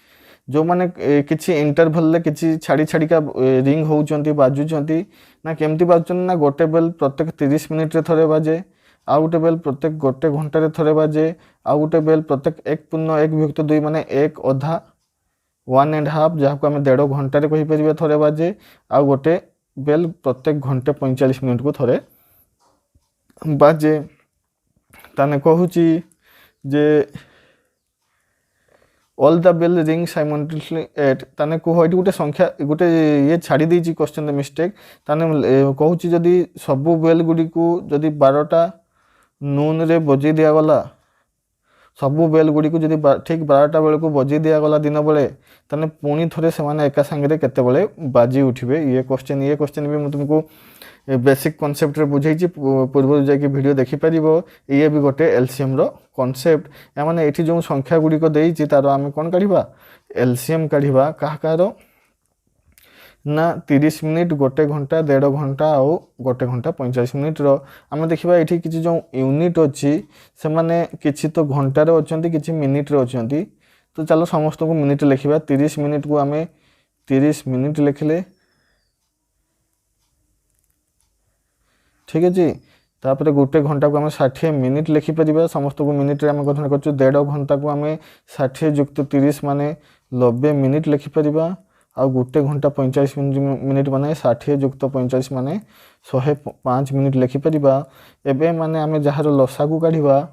जो मैंने किसी इंटरवल किसी छाड़ी छाड़िका रिंग होती बाजुंट ना केमती बाजुं ना गोटे बेल प्रत्येक 30 मिनिट रे थरे बाजे, आउ गोटे बेल प्रत्येक गोटे घंटे थरे बाजे, आउ गोटे बेल प्रत्येक 1.1/2 माने 1 अधा 1.5 जहाँ को आम 1.5 घंटे कहीपर थरे बाजे, आउ गोटे बेल प्रत्येक घंटे 45 मिनिट को थरे बाजे। ताने कहूँ जे all the bell ring simultaneously at ताने कह ये गोटे संख्या गोटे ये छाड़ी देती क्वेश्चन मिस्टेक। ताने कहूँ जदि सबू बेल गुड़ी को जदि 12टा नून रे बजे दिगला, सबू बेल गुड़ी को जदि ठीक 12टा बेल को बजे दिगला दिन बेले ताने पुणी थे से एका सांगे केते बाजी उठे। ये क्वेश्चन भी मुझे तुमको बेसिक कॉन्सेप्ट रे बुझे पूर्व जाकि वीडियो देखिपर। ये भी गोटे एलसीएम रो कॉन्सेप्ट या माने एठी जो संख्या गुड़िक देइछि तार आम कौन काढ़ा एलसीएम काढ़ा कह ना 30 मिनिट, गोटे घंटा, 1.5 घंटा आउ गोटे घंटा 45 मिनिट रो आम देखा ये किसी जो यूनिट अच्छी से माने किसी तो घंटार अच्छा कि मिनिट रे अच्छा। तो चलो समस्त को मिनिट लिखा 30 मिनिट को आम 30 मिनिट लिखले ठीक अच्छे। तापर गोटे घंटा को आम 60 मिनिट लिखिपर समस्त को मिनिट आम कथन कर 1.5 घंटा को आम 60 युक्त 30 माने 90 मिनिट लिखिपर, आ गोटे घंटा 45 मिनिट माने 60 युक्त 45 माने 105 मिनिट लिखिपर। एबे माने आम जार लसा को काढ़ा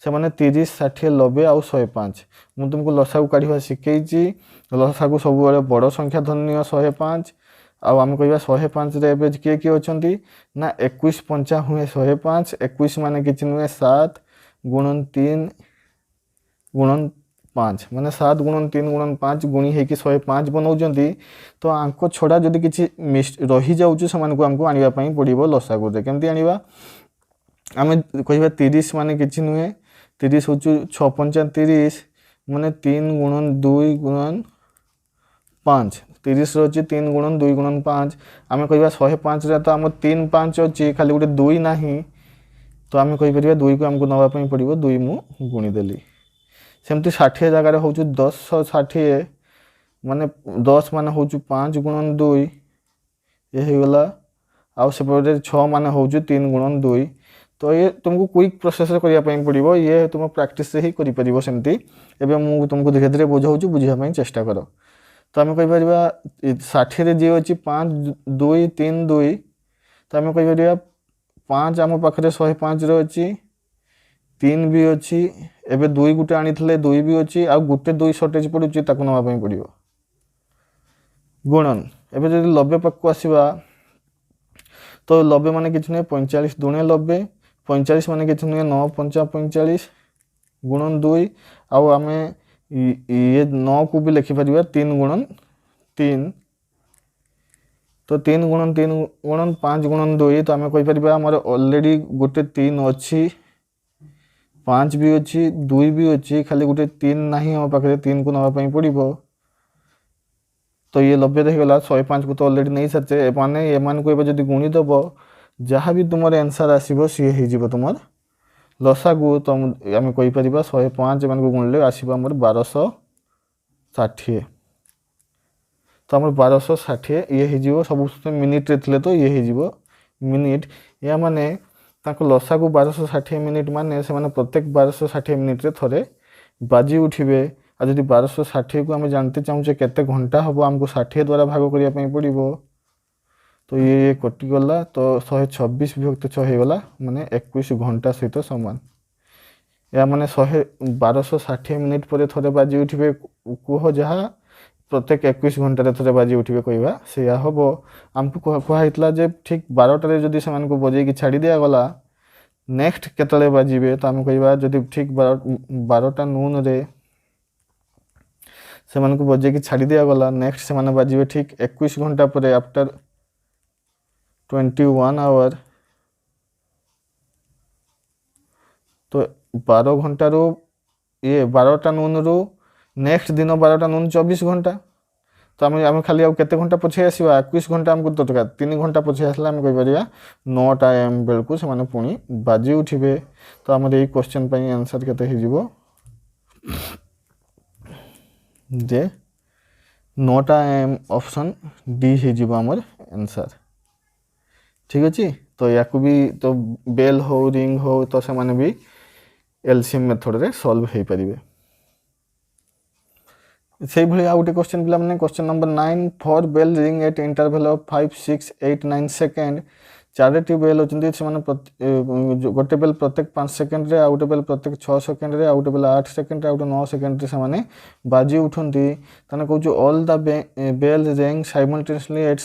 से माने 30 60 90 आउ 105 मुझे तुमको लसा को काढ़ा शिखई। लसा को सब बड़ संख्या धरनीय 105 आउ आम कह 105 रे किए किए अच्छा ना 21 पंचा हुए 105, 21 माने कि नुहे 7 गुणन 3 गुणन 5 माने 7 गुणन 3 गुणन 5 गुणी होगी 105 बनाऊँच। तो आंक छड़ा जदि किसी रही जाऊँ से आमको आने पड़ो लसागु केमती आने आम कह 30 माने कि नुहे 30 हूँ 6 पंचा 30 माने 3 गुणन 2 गुणन 5, 30 अच्छी 3 गुणन 2 गुणन 5 आम कह 105 रे तो आम 3 5 अच्छी खाली गोटे 2 ना तो आम कहीपर 2 को आमको नापी पड़ो 2 मु गुणीदेली। सेमती 60 जगार हूँ 10 60 माने 10 माने हूँ 5 गुणन 2 ये होगला आउ सेपटे 6 माने हूँ 3 गुणन 2। तो ये तुमको क्विक प्रोसेस करने पड़ो, ये तुम प्रैक्टिस से ही करें सेमती। एवं मुझे तुमको धीरे धीरे बुझाऊँ बुझापी चेष्टा कर। तो आम कहीपर 60 जी अच्छी 5 2 3 2 तो आम कहीपर 5 आम पाखे 105 अच्छी 3 भी अच्छी एवं 2 गुटे आनी 2 भी अच्छी आउ गोटे 2 सर्टेज पड़ू नापी पड़ो गुणन। एवं जो 90 पाक को आसवा तो 90 माने कि नुहे 45 दुणे 90, 45 माने कि नुहे 9 पंचा 45 गुणन 2 आउ आम ये 9 को भी लिखिपर 3 गुणन 3। तो 3 गुणन 3 गुणन 5 गुणन 2 तो आम कहीपर आमर ऑलरेडी गोटे 3 अच्छी 5 भी अच्छी 2 भी अच्छी खाली गोटे 3 ना आम पाखे 3 को नापी पड़ो। तो ये 90 रहीगला 105 को तो ऑलरेडी नहीं सारे माने एमान को जब गुणीदेव जहाँ भी तुम आंसर आसो सी हो तुम लसागु। तो आम कहीपर 105 एम गुणिले आसो आम 1260 तो आम 1260 ये हो सब मिनिट रे थे तो ये हो मिनिट या माने लसागु 1260 मिनिट माने से माने प्रत्येक 1260 मिनिट रे थरे बाजी उठिबे। आ जदि 1260 को आम जानते चाहूचे केते घंटा हम आमको 60 द्वारा भाग करने पड़ो तो ये कटिगला तो 126 विभक्त 6 होगला माने 21 घंटा सहित सामान। या माने 1260 मिनिट पर थोड़े बाजी उठे कह जहाँ प्रत्येक 21 घंटे थोड़े बाजी उठे कहवा से हम आमको कहला जे ठीक 12टारे जदि से बजे छाड़ी दिगला नेक्स्ट केतले बाजिबे तो आम कहवा जदि ठीक 12टा नून रे से बजे छाड़ी दिगला नेक्स्ट से बाजिबे ठीक 21 घंटा पर आफ्टर 21 आवर। तो 12 घंटा रू ये 12टा नून रू नेक्स्ट दिन 12टा नून 24 घंटा तो आम खाली आउ केते घंटा पछे आसवा 21 घंटा आमको दरकार 3 घंटा पछे आसला आम कहीपर 9टा AM बेलू से पुणी बाजी उठे। तो आम ये क्वेश्चन आंसर केते हो जे 9टा AM ऑप्शन डी हो आमर आंसर। ठीक अच्छे। तो या भी तो बेल हो रिंग हो तो से माने भी एलसीएम मेथड रे सॉल्व हो पारे। से भाई आउ गोटे क्वेश्चन पिला माने question number 9 four bell ring at interval of 5 6 8 9 second चारोटी बेल अच्छे से गोटे बेल प्रत्येक 5 सेकंड रे आउ गोटे बेल प्रत्येक 6 सेकंड रे आउ गोटे बेल 8 सेकंड रे आउ गोटे 9 सेकंड रे से माने बाजी उठंती ताने कहू all the bell ring simultaneously at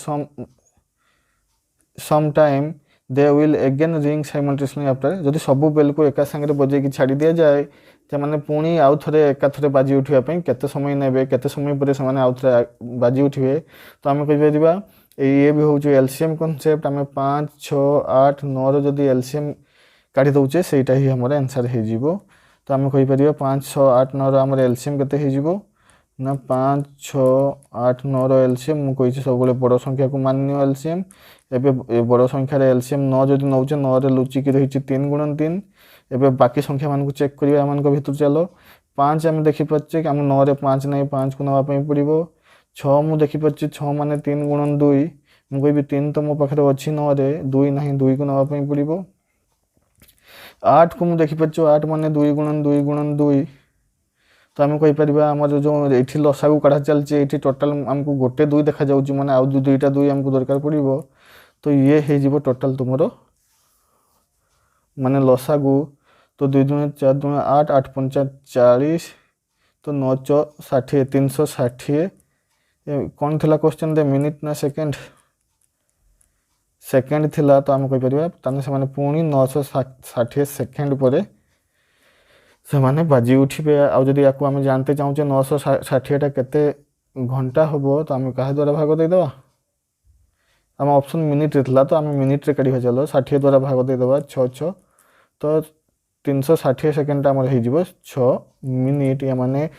same time they will again ring simultaneously after. जदि सबू बेल को एका संगे बजे की छाड़ी दिया जाए से मैंने पुणी आउ थे एका थे बाजी उठापी केते समय ने केते समय पर से आउ थे बाजी उठे। तो आम कहीपर ये भी हूँ एलसीएम कनसेप्ट आम 5 6 8 9 जदि एलसीएम काढ़ी दौचे सेटा ही हमारे आंसर हो। तो आम कहीपर 5 6 8 9 आम एलसीएम केते हो ना 5 6 8 9 एलसीएम मुझे सब बड़ संख्या को मान्य एलसीएम एवं बड़ संख्यार एलसीएम 9 जदि नौचे 9 रे लुचिकी रही 3 गुणन 3। एवं बाकी संख्या मान को चेक करिया आम भीतर चलो 5 आम देखिपारे कि आम 9 रे 5 नहीं 5 को नापी पड़ो 6 मुझे देखिपारे 6 मान 3 गुणन 2 मुझे 3 तो मो पाखे अच्छी 9 रे 2 ना 2 को नापी पड़ो 8 को मुझे देखिपारे 8 मान 2 गुणन 2। तो आम कहीपर आम जो ये लसा को काढ़ा चलती ये टोटाल आमको गोटे 2 देखा जाऊँ मैंने आउ 2टा 2 आमको दरकार पड़ो। तो ये हो टोटाल तुम माने लसा को तो 2 दूनी 4 दूनी 8 8 5 40 तो 9 4 60 360 कौन थिला क्वेश्चन दे मिनिट ना सेकंड सेकंड थिला। तो आम कहीपर ताने से माने पुणी 960 सेकंड पर से माने बाजी उठे। आउ जदि या आम जानते चाहूचे 960टा केते घंटा हम तो आम क्या द्वारा भाग देदेबा आम ऑप्शन मिनिट रे थिला तो आम मिनिट रे काढ़ा चलो 60 द्वारा भाग देदेबा 6 6 तो 360 सेकेंड आम हो 6 मिनिट या माने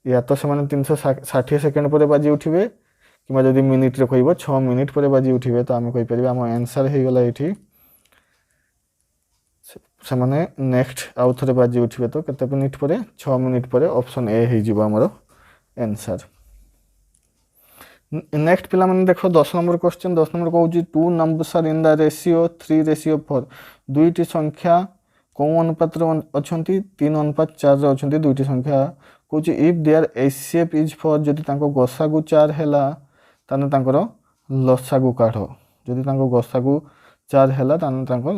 या तो से 360 सेकेंड पर बाजी उठे कि जब मिनिट रे कह 6 मिनिट पर बाजी उठे। तो आम कहीपर आम आंसर हो गला ये से माने नेक्स्ट आउ थे बाजी उठे तो केते मिनिट पर 6 मिनिट पर ऑप्शन ए हो आमर आंसर। नेक्स्ट पिला माने देखो 10 नंबर क्वेश्चन 10 नंबर कहूँ 2 numbers are in the ratio 3:4 दुईटी संख्या कौ अनुपात अच्छा 3:4 अच्छा दुईटी संख्या कहूँ इफ देयर एचसीएफ इज 4 जदि गसागु 4 है ताने लसागु काढ़ जदि गसागु 4 है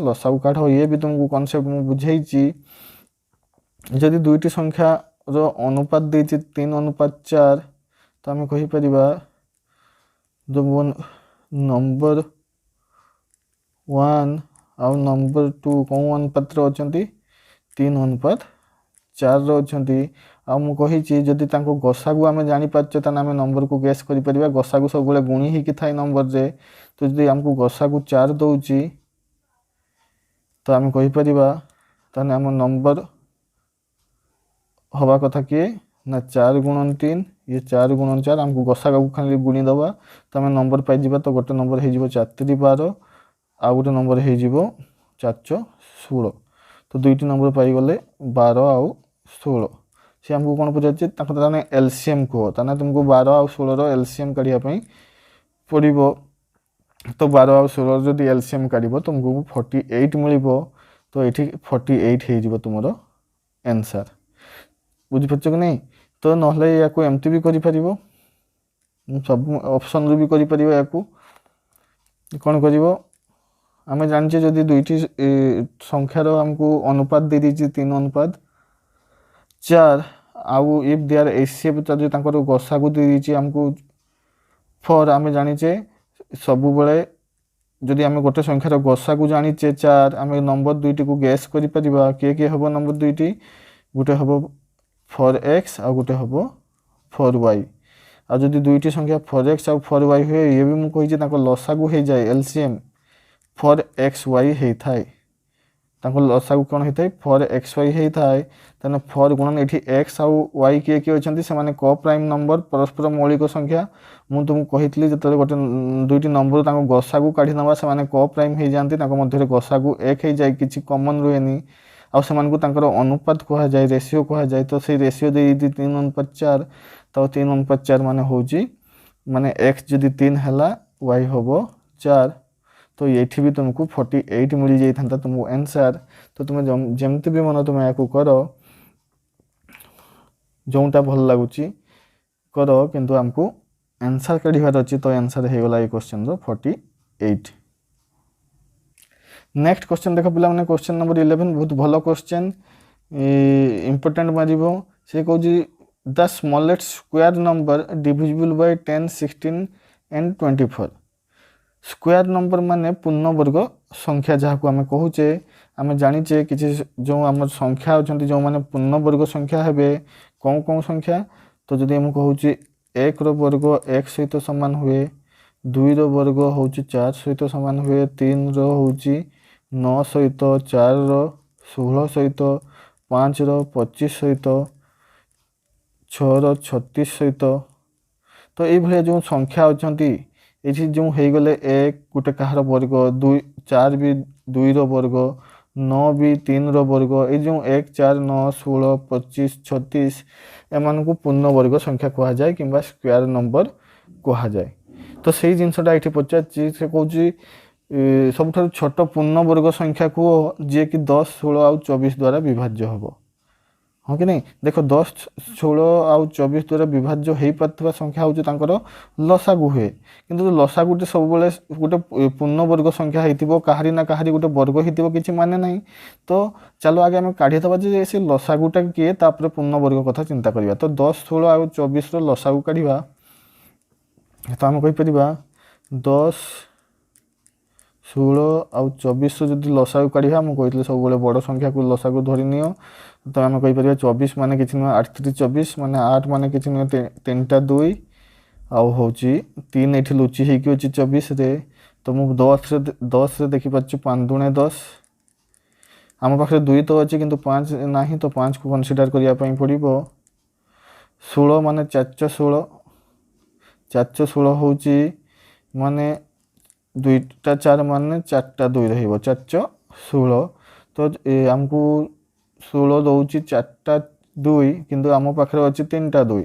लसागु काढ़। ये भी तुमको कॉन्सेप्ट मुझे बुझे जदि दुईटी संख्या रो अनुपात दे 3:4 तो आम कहीपर जो नंबर 1 आउ नंबर 2 कौ अनुपात अच्छा 3:4 अच्छा मुझे जदि गसागु आम जापारे तो आम नंबर को गेस कर गसागु सब गुणी ही थाए नंबर रे। तो जदि आमको गसागु 4 दौची तो आम कहीपर आम नंबर हवा कथा किए ना 4 गुणन 3 ये 4 गुणन 4 आमको गसागु खाली गुणी दबा तो आम नंबर पाई तो गोटे नंबर हो 4 3 12 आउ गोटे नंबर हो 4 4 16 तो दुईटी नंबर पाईगले 12 आउ 16 सी आमको कौन पचारे एलसीएम कह ताना तुमको 12 आउ 16 एलसीएम काढ़ापी पड़ो। तो 12 आउ 16 जदि एलसीएम काढ़ तुमको 48 मिल तो ये 48 हो तुम आंसर बुझीपार कि नहीं। तो ना या एमती भी कर सब ऑप्शन भी कर कौन कर आम जाने जदि दुईटी संख्यार आमको अनुपात दे दी 3:4 आउ इफ देयर एचसीएफ जदि गसागु दे दी आमको 4 आम जाने सबु बेले जदि आम गोटे संख्यार गसागु जाचे 4 आम नंबर दुईटी को गैस कर किए हम नंबर दुईटी गोटे हम 4x आ गोटे हम 4y आ जदि दुईटी संख्या 4x आ 4y हुए ये भी मुझे लसागु हो जाए एलसीएम 4xy होता है ତାଙ୍କ ଲସାଗୁ କ'ଣ ହେଇଥାଏ ଫର୍ ଏକ୍ସ ୱାଇ ହେଇଥାଏ। ତାହେଲେ ଫର୍ ଗୁଣନ ଏଠି ଏକ୍ସ ଆଉ ୱାଇ କିଏ କିଏ ଅଛନ୍ତି ସେମାନେ କ ପ୍ରାଇମ୍ ନମ୍ବର ପରସ୍ପର ମୌଳିକ ସଂଖ୍ୟା। ମୁଁ ତୁମକୁ କହିଥିଲି ଯେତେବେଳେ ଗୋଟେ ଦୁଇଟି ନମ୍ବର ତାଙ୍କ ଗସାଗୁ କାଢ଼ି ନେବା ସେମାନେ କ ପ୍ରାଇମ୍ ହେଇଯାଆନ୍ତି, ତାଙ୍କ ମଧ୍ୟରେ ଗସାଗୁ 1 ହେଇଯାଏ, କିଛି କମନ୍ ରୁହେନି ଆଉ ସେମାନଙ୍କୁ ତାଙ୍କର ଅନୁପାତ କୁହାଯାଏ, ରେସିଓ କୁହାଯାଏ। ତ ସେଇ ରେସିଓ ଦେଇଛି 3:4 ତ 3:4 ମାନେ ହେଉଛି ମାନେ ଏକ୍ସ ଯଦି 3 ହେଲା ୱାଇ ହେବ 4। तो ये भी तुमको 48 मिल जाता तुमको आंसर। तो तुम जमती भी मन तुम या कर जोटा भल लगुच कर किंतु आमको आंसर काढ़ार अच्छी। तो आंसर हो गला ये क्वेश्चन 48। नेक्स्ट क्वेश्चन देख पिला मैंने क्वेश्चन नंबर 11 बहुत भल क्वेश्चन इंपोर्टेंट मारिब से कौन the smallest square number divisible by 10 16 and 24। Square number माने पूर्ण वर्ग संख्या जहाँ को आम कहूचे आम जाचे कि जो आम संख्या अच्छा जो मैंने पूर्ण वर्ग संख्या हे कौन कौन संख्या। तो जदि आम कहूँ 1 वर्ग 1 सहित सामान हुए, 2 वर्ग हूँ 4 सहित सामान हुए, 3 हूँ 9 सहित, 4 16 सहित, 5 25 सहित, 6 36 सहित। तो ये जो संख्या अच्छा ये जो हो गले 1 गोटे कहार वर्ग, 4 भी 2 वर्ग, 9 भी 3 वर्ग, ये जो 1 4 9 16 25 36 एम को पूर्ण वर्ग संख्या कह जाए कि स्क्वायर नंबर कह जाए। तो सही जिनसटा ये पचार से कौन सब छोट पूर्ण वर्ग संख्या कह जी कि 10 16 और 24 द्वारा विभाज्य हम हाँ कि नहीं। देख 10 16 आउ 24 द्वारा विभाज्य हो पार संख्या हूँ लसागु हुए किंतु लसागुटे सब गोटे पूर्ण वर्ग संख्या हो कहारी ना कहारी गोटे वर्ग हो कि माने ना। तो चलो आगे आम काढ़ीदबा जे से लसागुटा किए तापर पूर्ण वर्ग कथा चिंता करवा। तो 10 16 आउ 24 लसागु काढ़ा तो आम कहीपर 10 16 आउ 24 जदि लसागु काढ़ा मुझे सब बड़ संख्या को लसागु धरी नियो। तो आम कहीपर 24 माने किसी नुह 8 3 24 माने 8 माने किसी नुह 3 टा 2 आउ हूँ 3 ये लुचि होगी 24 रे। तो मुझे 10 देखिपार 5 दूणे 10 आम पाखे 2 तो अच्छे कि 5 ना तो 5 को कनसीडर करने पड़ो। 16 माने 4 16 4 16 हूँ माने 2टा 4 माने 4टा 2 4 16। तो आमको 16 दौर 4टा 2 किंतु आम पाखे अच्छे 3टा 2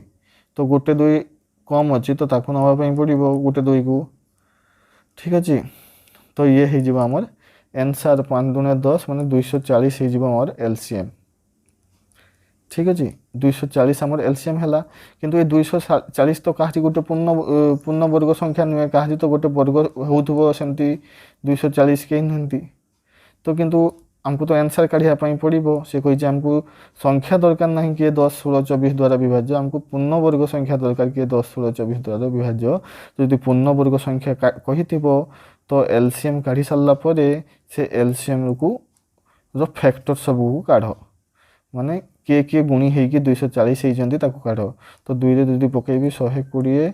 तो गोटे 2 कम अच्छी तो ताकू नापी पड़ो गोटे 2 को ठीक अच्छे। तो ये हो आमर आंसर 5 दूणे 10 माने 240 होमर एलसीएम ठीक अच्छे। 240 आमर एलसीएम है किंतु ये 240 तो कहा गोटे पूर्ण वर्ग संख्या नुहे कहा तो गोटे वर्ग होमती 240 कहीं नुहति। तो किंतु आमको तो आंसर काढ़ापी पड़ो से कही आमको संख्या दरकार ना किए 10 16 24 द्वारा विभाज्य आमको पूर्ण वर्ग संख्या दरकार किए 10 16 24 द्वारा विभाज्य। तो यदि पूर्ण वर्ग संख्या कही तो एलसीएम काढ़ी सारा से एलसीएम को फैक्टर सब काढ़ माने किए किए गुणी होगी 240 होती काढ़। तो 2 रे यदि पकईबी 120,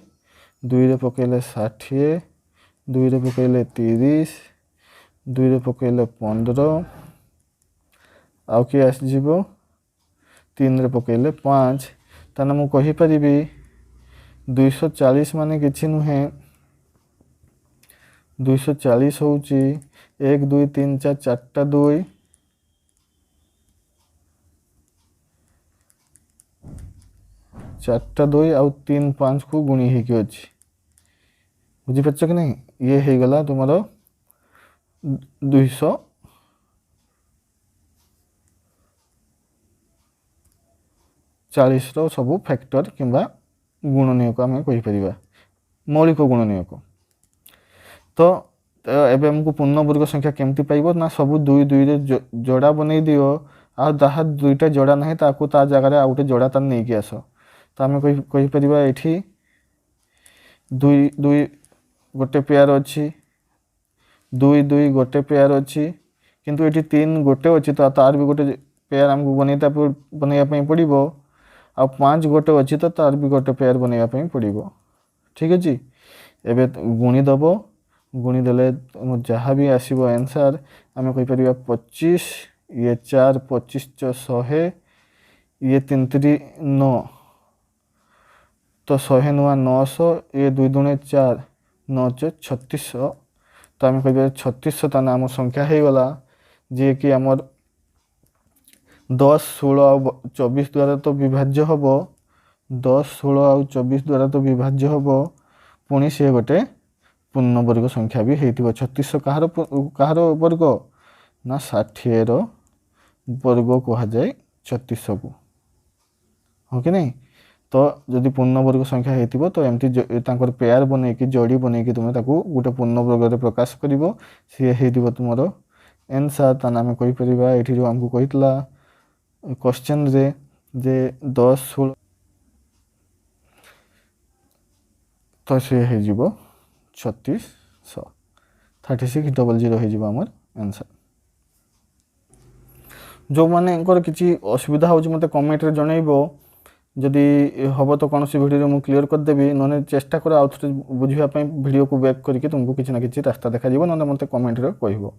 2 रे पकईले 60, 2 रे पकईले 30, 2 रे पकईले 15 आउ किए आसजिब 3 रे पकईले 5। ताने मु कहि परिबी 240 माने किछि नुहे 240 होउची 1 2 3 4 4टा 2 4टा 2 आउ 3 5 को गुणी होगी अच्छी बुझीपार कि नहीं। ये हो गला तुम 240 सबू फैक्टर किंबा गुणनीय को आम कहीपर मौलिक गुणनीय को। तो एबे हमको पूर्ण वर्ग संख्या केमती पाइब ना सबू 2 2 रे जोड़ा बन दियो आ जहाँ 2टा जोड़ा ना ताकू ता जगह आउ गोटे जोड़ा तार नहीं आस। तो आम कहीपर ये 2 2 गोटे पेयर अच्छी 2 2 गोटे पेयर अच्छी किंतु ये 3 गोटे अच्छी तो तार भी गोटे पेयर आमको बनवाई पड़ो आ 5 गोटे अच्छी तो तार भी गोटे पेयर बनवाई पड़ो ठीक अच्छे। एबे गुणीदेव गुणीदेले जहाँ भी आसो आंसर आम कहीपर 25 ये 4 25 100 ये 3 3 9 तो 100 नुआ 900 ये 2 दूने 4 9 3600 तो आम कह 3600 ताने आम संख्या हो गला जी कि आमर 10 16 और 24 द्वारा तो विभाज्य हम 10 16 और 24 द्वारा तो विभाज्य हम पुणी सी गोटे पूर्ण वर्ग संख्या भी हो 3600 कହାର वर्ग ना 60 वर्ग कहुए 3600 को हाँ कि नहीं तो जदि पूर्ण वर्ग संख्या हो तो एमती पेयर बन कि जोड़ी बन कि तुम्हें गोटे पूर्ण वर्ग प्रकाश कर सी हो तुम एनसार तान आम कहीपर ये जो आमको कही क्वेश्चन रे जे 10 16 तो सी हो 3600 3600 हो आमर आंसर जो माने किसी असुविधा हो मत कमेंट रे जनइबो जदि हम तो कौन वीडियो मुझे क्लीयर करदेवी ना चेष्टा कर आउ थे बुझापी वीडियो को बैक करके तुमको किसी ना कि रास्ता देखा ना मत कमेंट रे कह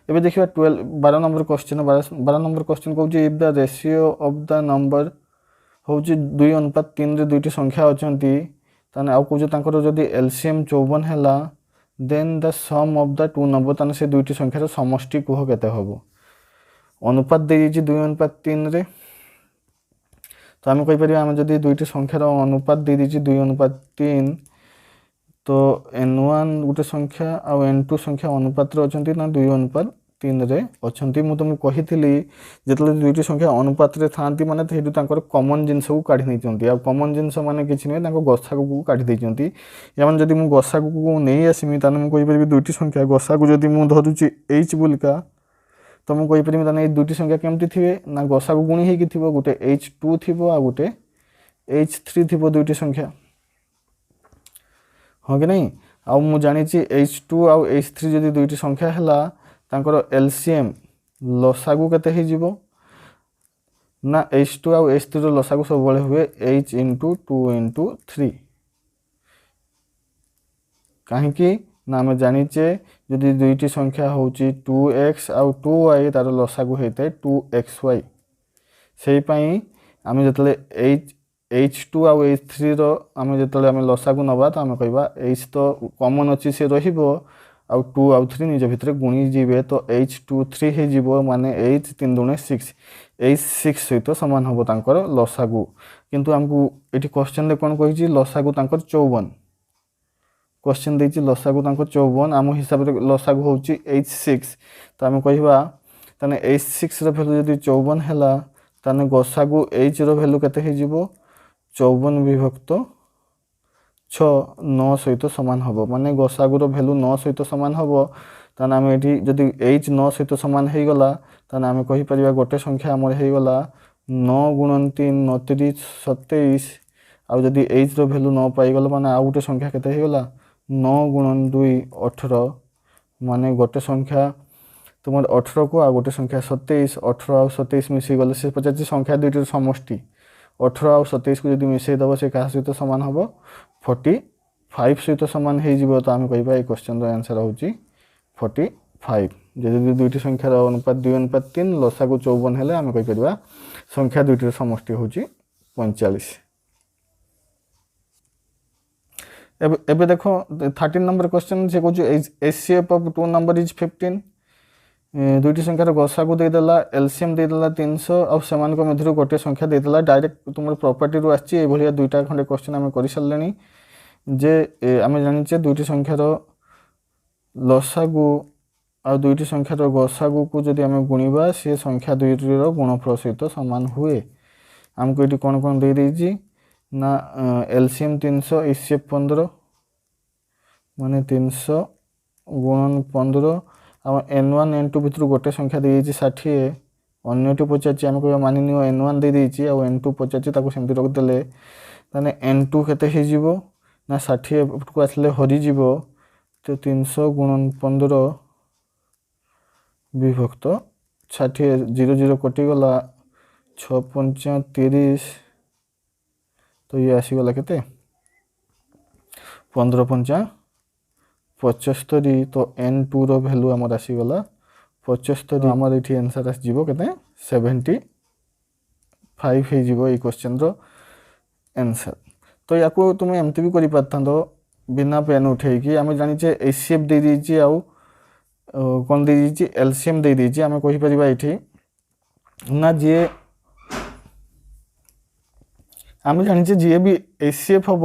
एबे देखिए 12 नंबर क्वेश्चन 12 नंबर क्वेश्चन कहूँ if the ratio of the number हूँ 2:3 रे दुईटी संख्या अच्छा ताने आउ कहूँ जदि एलसीएम 54 है then the sum of the two number ताने से दुईटी संख्यार समष्टि कह केते हम अनुपात दे 2:3 रे तो आम कहीपर आम जदि दुईटी संख्यार अनुपात दे 2:3 तो n1 गोटे संख्या आ n2 संख्या अनुपात अच्छा ना 2:3 रे अच्छा मुझे तुमको कही जो दुईटी संख्या अनुपात रे था माने तो कमन जिनस को काढ़ी नहीं आ कमन जिनस माने किसी नुहे गसागु को काढ़ी देती या जदि मुझे गसागु को नहीं आसमी ताने मुझे दुईटी संख्या गसागु जदि मुझे धरुची h बोलिका तो मुझे कहीपर ये दुईटी संख्या केमती थे ना गसागु गुणी होगी थी गोटे h2 थी आ गोटे h3 थी दुईटी संख्या हाँ कि नहीं आ मु जानी h2 आउ h3 जदि दुईटी संख्या है तांकर एलसीएम लसागु केते हो जीवो ना h2 आउ h3 रो लसागु सब बळे हुए h * 2 * 3 काहे कि ना आम जानीचे जदि दुईटी संख्या होची 2x आउ 2y तार लसागु होता है 2xy से आम जो h2 आउ h3 रो आम जो आम लसागु नवा तो आम कहवा h तो कॉमन अच्छी से रहिबो आउ 2 आउ 3 निज भितर गुणी जीवे तो h23 हो जीवो माने h 3 दूने 6 h6 सहित समान हम तांकर लसागु किंतु आमको ये क्वेश्चन रे कौन कही लसागु तांकर 54 क्वेश्चन देछि लसागु तांकर 54 आम हिसाब से लसागु होची h6 तो आम कहवा ताने h6 रो वैल्यू जदि 54 हैला ताने गसागु h रो वैल्यू केते हो जीवो 54 विभक्त 6 9 सहित सामान हम माने गसागुर भैल्यू 9 सहित सामान हम ताने आम ये जदि h 9 सहित सामान हो गला ताने आम कहीपर गोटे संख्या आम हो गला 9 × 3 29 27 आउ जदि h रो भैल्यू 9 पाईगल माने आउ गोटे संख्या केते हो गला 9 × 2 18 माने गोटे संख्या तुम 18 को आ गोटे संख्या 27 18 आउ 27 मिसी गले से पचास संख्या दुईटर समष्टि 18 आउ 27 को जदि मिसईदेव से क्या सहित सामान हम 45 सहित सामान हो तो आम कह क्वेश्चन आंसर हूँ 45 जदि दुईटी संख्यार अनुपात 2:3 लसागु 54 हेले आम कहीपर संख्या दुईटर समष्टि हूँ 45 एबे देखो 13 नंबर क्वेश्चन से कहूँ HCF of two number is 15 दुईटी संख्यार गसागु देदेला एलसीएम देदेला 300 और से मध्य गोटे संख्या देदेला डायरेक्ट तुम प्रॉपर्टी रू आसी दुईटा खंडे क्वेश्चन आम कर सारे जे आम जाचे दुईटी संख्यार लसागु आ दुईटी संख्यार गसागु को जदि आम गुणवा सी संख्या दुईटर गुणफल सहित सामान हुए आमको ये कौन कौन दे देछि ना एलसीएम 300 एचसीएफ 15 माने 300 × 15 आ n1 n2 भितर गोटे संख्या दे 60 अन्यटी पचार आम कह मानि नियो n1 दे देछि आ n2 पचार सेमती रखिदेले ताने n2 केते हो जीवो ना 60 को आसले हरिजीव तो 300 × 15 विभक्त 60 0 0 कटिगला 6 5 30 तो ये आसीगला केते 15 5 75 तो n2 रो वैल्यू आमर आसीगला 75 आमर ये आंसर आसो के 75 हो क्वेश्चन आंसर। तो या तुम एमती भी कर बिना पेन उठेकी आम जाचे एचसीएफ दे दीजिए आउ कौन दे दीजिए एलसीएम दे दीजिए आम कहि परिबा एठी ना जी आम जाचे जी भी एचसीएफ हम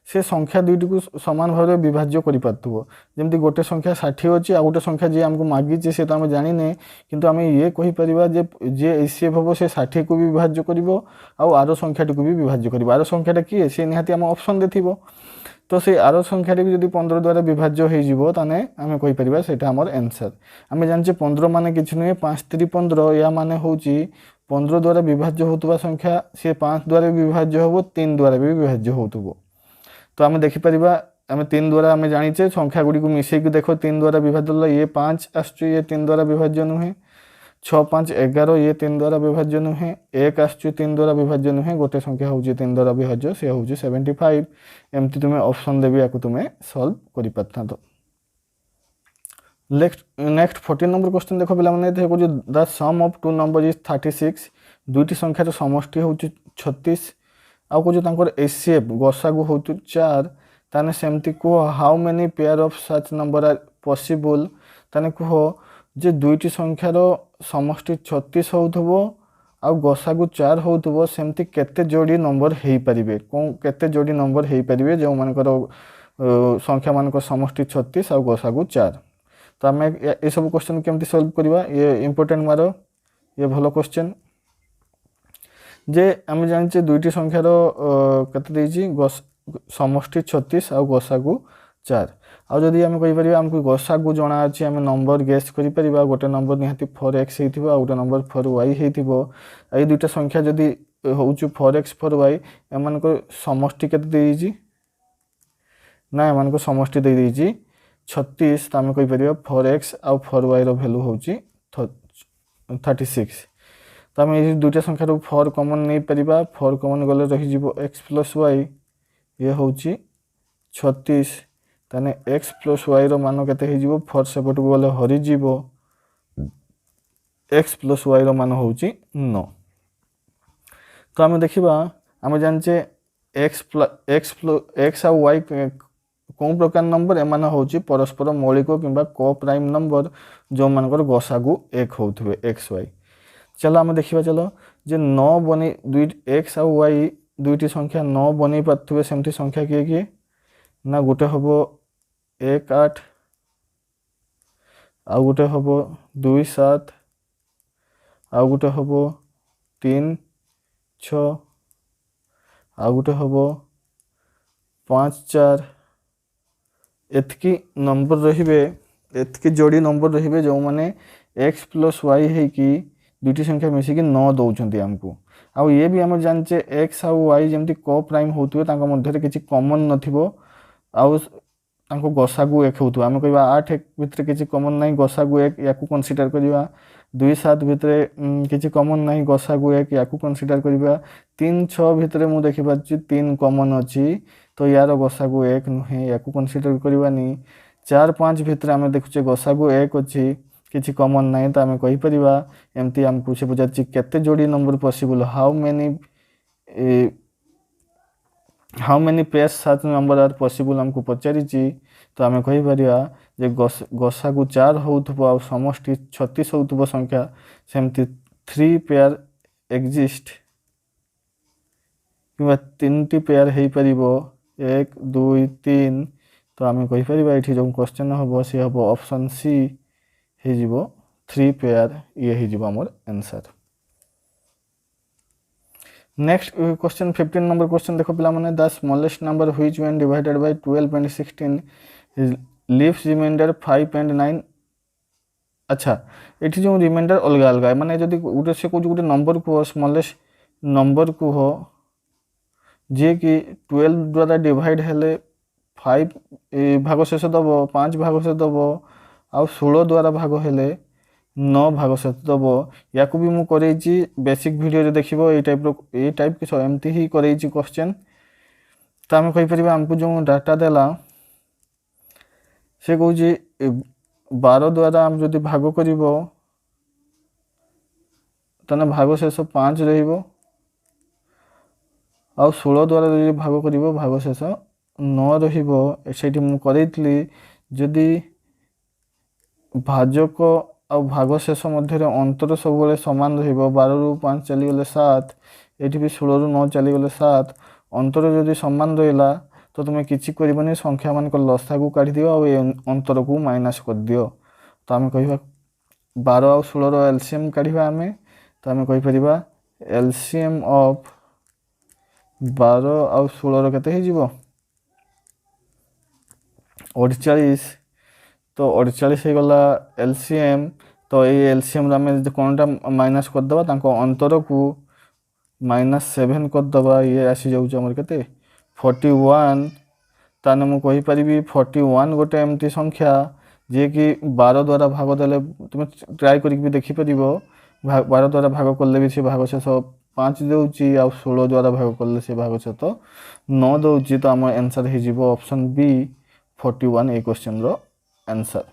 से संख्या दुईटी को सामान भाव में विभाज्य करमती गोटे संख्या 60 अच्छी आ गोटे संख्या जी आमको मागिचे से तो आम जाने किंतु आम ये कहीपर जे एचसीएफ हम से 60 को भी विभाज्य कर आर संख्या को भी विभाज्य कर आर संख्याटा किए सी निहाती आम ऑप्शन दे थी तो से आर संख्या भी जब 15 द्वारा विभाज्य होने आम कहीपर से आमर आंसर। आम जाने 15 मान कि नुहे 5 3 15 या मान हूँ 15 द्वारा विभाज्य होता संख्या सी 5 द्वारा विभाज्य हो 3 द्वारा भी विभाज्य हो। तो आम देखिपर आम 3 द्वारा आम जाचे संख्या गुड़ी को मिसेक देख 3 द्वारा विभाज्य ये 5 आसु ये 3 द्वारा विभाज्य नुहे 6 5 11 ये 3 द्वारा विभाज्य नुहे 1 आसु 3 द्वारा विभाज्य नुहे गोटे संख्या हूँ 3 द्वारा विभाज्य सी हूँ 75 एमती तुम्हें ऑप्शन देवी या तुम्हें सॉल्व कर पारता। नेक्स्ट 14 नंबर क्वेश्चन देख पे देखो the sum of two number is 36 दुईटी संख्यार समष्टि हूँ 36 आउ कौन एचसीएफ गसागु हूँ 4 ताने सेमती कह how many pair of such number are possible ताने कह जे दुईटी संख्यार समष्टि 36 होउथबो आउ गसागु 4 होउथबो सेमती केते जोड़ी नंबर हेई परिबे केते जोड़ी नंबर हेई परिबे जो मानकर संख्या मानक समष्टि 36 आउ गसागु 4। तो आम ये सब क्वेश्चन केमती सॉल्व करवा ये इंपोर्टेंट मार ये भल क्वेश्चन जे आम जाने दुईटी संख्यार केते समष्टि 36 आउ गसागु 4 आउ जदि आम कहीपर आमको गसागु जना अच्छी आम नंबर गेस कर गोटे नंबर निहाती 4x हो गोटे नंबर 4y हो ये दुईटा संख्या जदि हूँ 4x 4y एम समष्टि केते ना एम समष्टि दे 36 तो आम कहीपर 4x आउ 4y भैल्यू हूँ 36 तो आम ये दुईटा संख्यार 4 कमन नहीं पारिबा 4 कमन गले रही x प्लस y ये हूँ 36 ताने x प्लस y मान केते 4 सेपट को गले हरीजी x प्लस y मान हूँ 9। तो आम देखा आम जाने x आउ y कौन प्रकार नंबर एम हूँ परस्पर मौलिक कि को प्राइम नंबर जो मानकर गसागु 1 होते एक्स वाई। चलो आम देखा चलो जे 9 बन दुई एक्स आउ वाई दुईटी संख्या 9 बन पारे सेमती संख्या किए किए ना गोटे हम 1 8 आउ गोटे हम 2 7 आउ गोटे हम 3 6 आउ गोटे हम 5 4 एतकी नंबर रे एतकी जोड़ी नंबर रे जो मैंने एक्स प्लस वाई है कि दुईटी संख्या मिसिकी 9 दौरान आमको आउ ये भी आम जाने एक्स आउ वाई जमी को प्राइम होते मध्य किसी कमन नथिबो आउ तांको गसागु 1 होता आम कह 8 1 भितर किसी कमन ना गसागु 1 या कनसीडर करवा 2 7 भितर किसी कमन ना गसागु 1 या कनसीडर करवा 3 6 भितर मुझे देखिपार 3 कमन अच्छी तो यार गसागु 1 नुहे या कनसीडर करवानी 4 5 भितर आम देखुचे गसागु 1 अच्छी किसी कमन ना तो आम कहीपर एमती आमको से पचार केते जोड़ी number possible how many pairs such number are possible आमको पचारि तो आम कहीपर जे गसागु 4 हो समष्टि 36 हो संख्या सेमती 3 पेयर एक्जिस्ट कि 3टी पेयर हो पार 1 2 3 तो आम कहीपर ये जो क्वेश्चन हम सी हम ऑप्शन सी हो 3 पेयर ये होमर answer. Next question 15 number question देख पे the smallest number which when divided by 12 and 16 leaves remainder 5 and 9। अच्छा ये जो रिमाइंडर अलग अलग है माने जदि गोटे से कौन गोटे नंबर को स्मॉलेस्ट नंबर को हो जे कि 12 द्वारा डिवाइड हेले 5 भाग शेष दब 5 भाग शेष दब आउ 16 द्वारा भाग हेले 9 भाग शेष दब या भी मुझे बेसिक वीडियो देख ये टाइप की एमती ही कर क्वेश्चन तो आम कहीपर आमको जो डाटा देला से कौन 12 ଦ୍ୱାରା ଆମେ ଯଦି ଭାଗ କରିବ ତାହେଲେ ଭାଗ ଶେଷ 5 ରହିବ, ଆଉ 16 ଦ୍ୱାରା ଯଦି ଭାଗ କରିବ ଭାଗ ଶେଷ 9 ରହିବ। ସେଇଠି ମୁଁ କରେଇଥିଲି ଯଦି ଭାଜକ ଆଉ ଭାଗ ଶେଷ ମଧ୍ୟରେ ଅନ୍ତର ସବୁବେଳେ ସମାନ ରହିବ, 12ରୁ 5 ଚାଲିଗଲେ 7, ଏଠି ବି 16ରୁ 9 ଚାଲିଗଲେ 7, ଅନ୍ତର ଯଦି ସମାନ ରହିଲା ତ ତୁମେ କିଛି କରିବନି, ସଂଖ୍ୟାମାନଙ୍କ ଲସାକୁ କାଢ଼ିଦିଅ ଆଉ ଏ ଅନ୍ତରକୁ ମାଇନସ୍ କରିଦିଅ। ତ ଆମେ କହିବା 12 ଆଉ 16ର ଏଲସିଏମ୍ କାଢ଼ିବା ଆମେ, ତ ଆମେ କହିପାରିବା ଏଲସିଏମ୍ ଅଫ୍ 12 ଆଉ 16ର କେତେ ହେଇଯିବ 48। ତ 48 ହେଇଗଲା ଏଲସିଏମ୍। ତ ଏଇ ଏଲସିଏମ୍ରୁ ଆମେ ଯଦି କ'ଣଟା ମାଇନସ୍ କରିଦେବା, ତାଙ୍କ ଅନ୍ତରକୁ -7 କରିଦେବା, ଇଏ ଆସିଯାଉଛି ଆମର କେତେ 41। ତାହେଲେ ମୁଁ କହିପାରିବି 41 ଗୋଟେ ଏମିତି ସଂଖ୍ୟା ଯିଏକି 12 ଦ୍ୱାରା ଭାଗ ଦେଲେ, ତୁମେ ଟ୍ରାଏ କରିକି ବି ଦେଖିପାରିବ, 12 ଦ୍ୱାରା ଭାଗ କଲେ ବି ସେ ଭାଗ ଶେଷ 5 ଦେଉଛି, ଆଉ 16 ଦ୍ୱାରା ଭାଗ କଲେ ସେ ଭାଗ ଶେଷ 9 ଦେଉଛି। ତ ଆମ ଆନ୍ସର୍ ହେଇଯିବ ଅପସନ୍ ବି 41 ଏଇ କ୍ୱେଶ୍ଚନ୍ର ଆନ୍ସର୍।